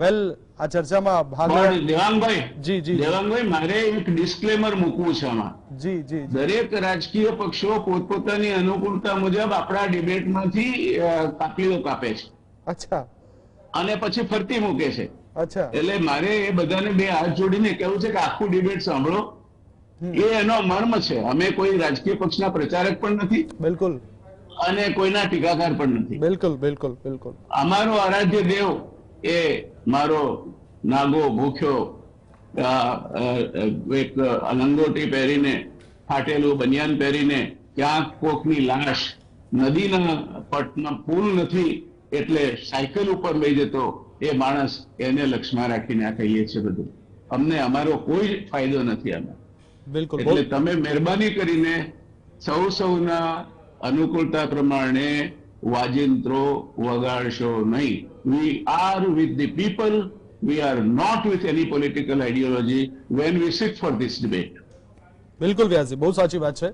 વેલ, આ ચર્ચામાં ભાગ દેવાંગભાઈ, જી જી દેવાંગભાઈ, મારે એક ડિસ્ક્લેમર મૂકવું છે આમાં. જી જી. દરેક રાજકીય પક્ષો પોતપોતાની અનુકૂળતા મુજબ આપણા ડિબેટમાંથી કાપીઓ કાપે છે. અચ્છા. અને પછી ફરતી મૂકે છે. અચ્છા. એટલે મારે એ બધાને બે હાથ જોડીને કહેવું છે કે આખું ડિબેટ સાંભળો. એ એનો મર્મ છે. અમે કોઈ રાજકીય પક્ષના પ્રચારક પણ નથી. બિલકુલ. અને કોઈના ટીકાકાર પણ નથી. બિલકુલ બિલકુલ બિલકુલ. અમારો આરાધ્ય દેવ એ મારો નાગો ભૂખ્યો એક લંગોટી પહેરીને, ફાટેલું બનિયાન પહેરીને, ક્યાંક કોકની લાશ, નદીના પટના પુલ નથી એટલે સાયકલ ઉપર લઈ જતો એ માણસ, એને લક્ષમાં રાખીને આ કહીએ છીએ બધું. અમને અમારો કોઈ ફાયદો નથી આમાં. બિલકુલ. એટલે તમે મહેરબાની કરીને સૌના અનુકૂળતા પ્રમાણે વાજિંત્રો વગાડશો નહીં. We are with the people, we are not with any political ideology when we sit for this debate. બિલકુલ વ્યાસજી, બહુ સાચી વાત છે.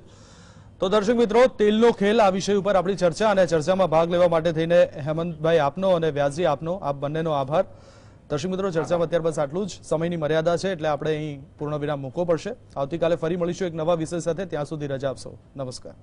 તો દર્શક મિત્રો, તેલનો ખેલ આ વિષય ઉપર આપણી ચર્ચા, અને ચર્ચામાં ભાગ લેવા માટે થઈને હેમંતભાઈ આપનો અને વ્યાસજી આપનો, આપ બંનેનો આભાર. દર્શક મિત્રો, ચર્ચામાં અત્યાર બસ આટલું જ. સમયની મર્યાદા છે એટલે આપણે અહીં પૂર્ણ વિરામ મૂકવો પડશે. આવતીકાલે ફરી મળીશું એક નવા વિષય સાથે. ત્યાં સુધી રજા આપશો. નમસ્કાર.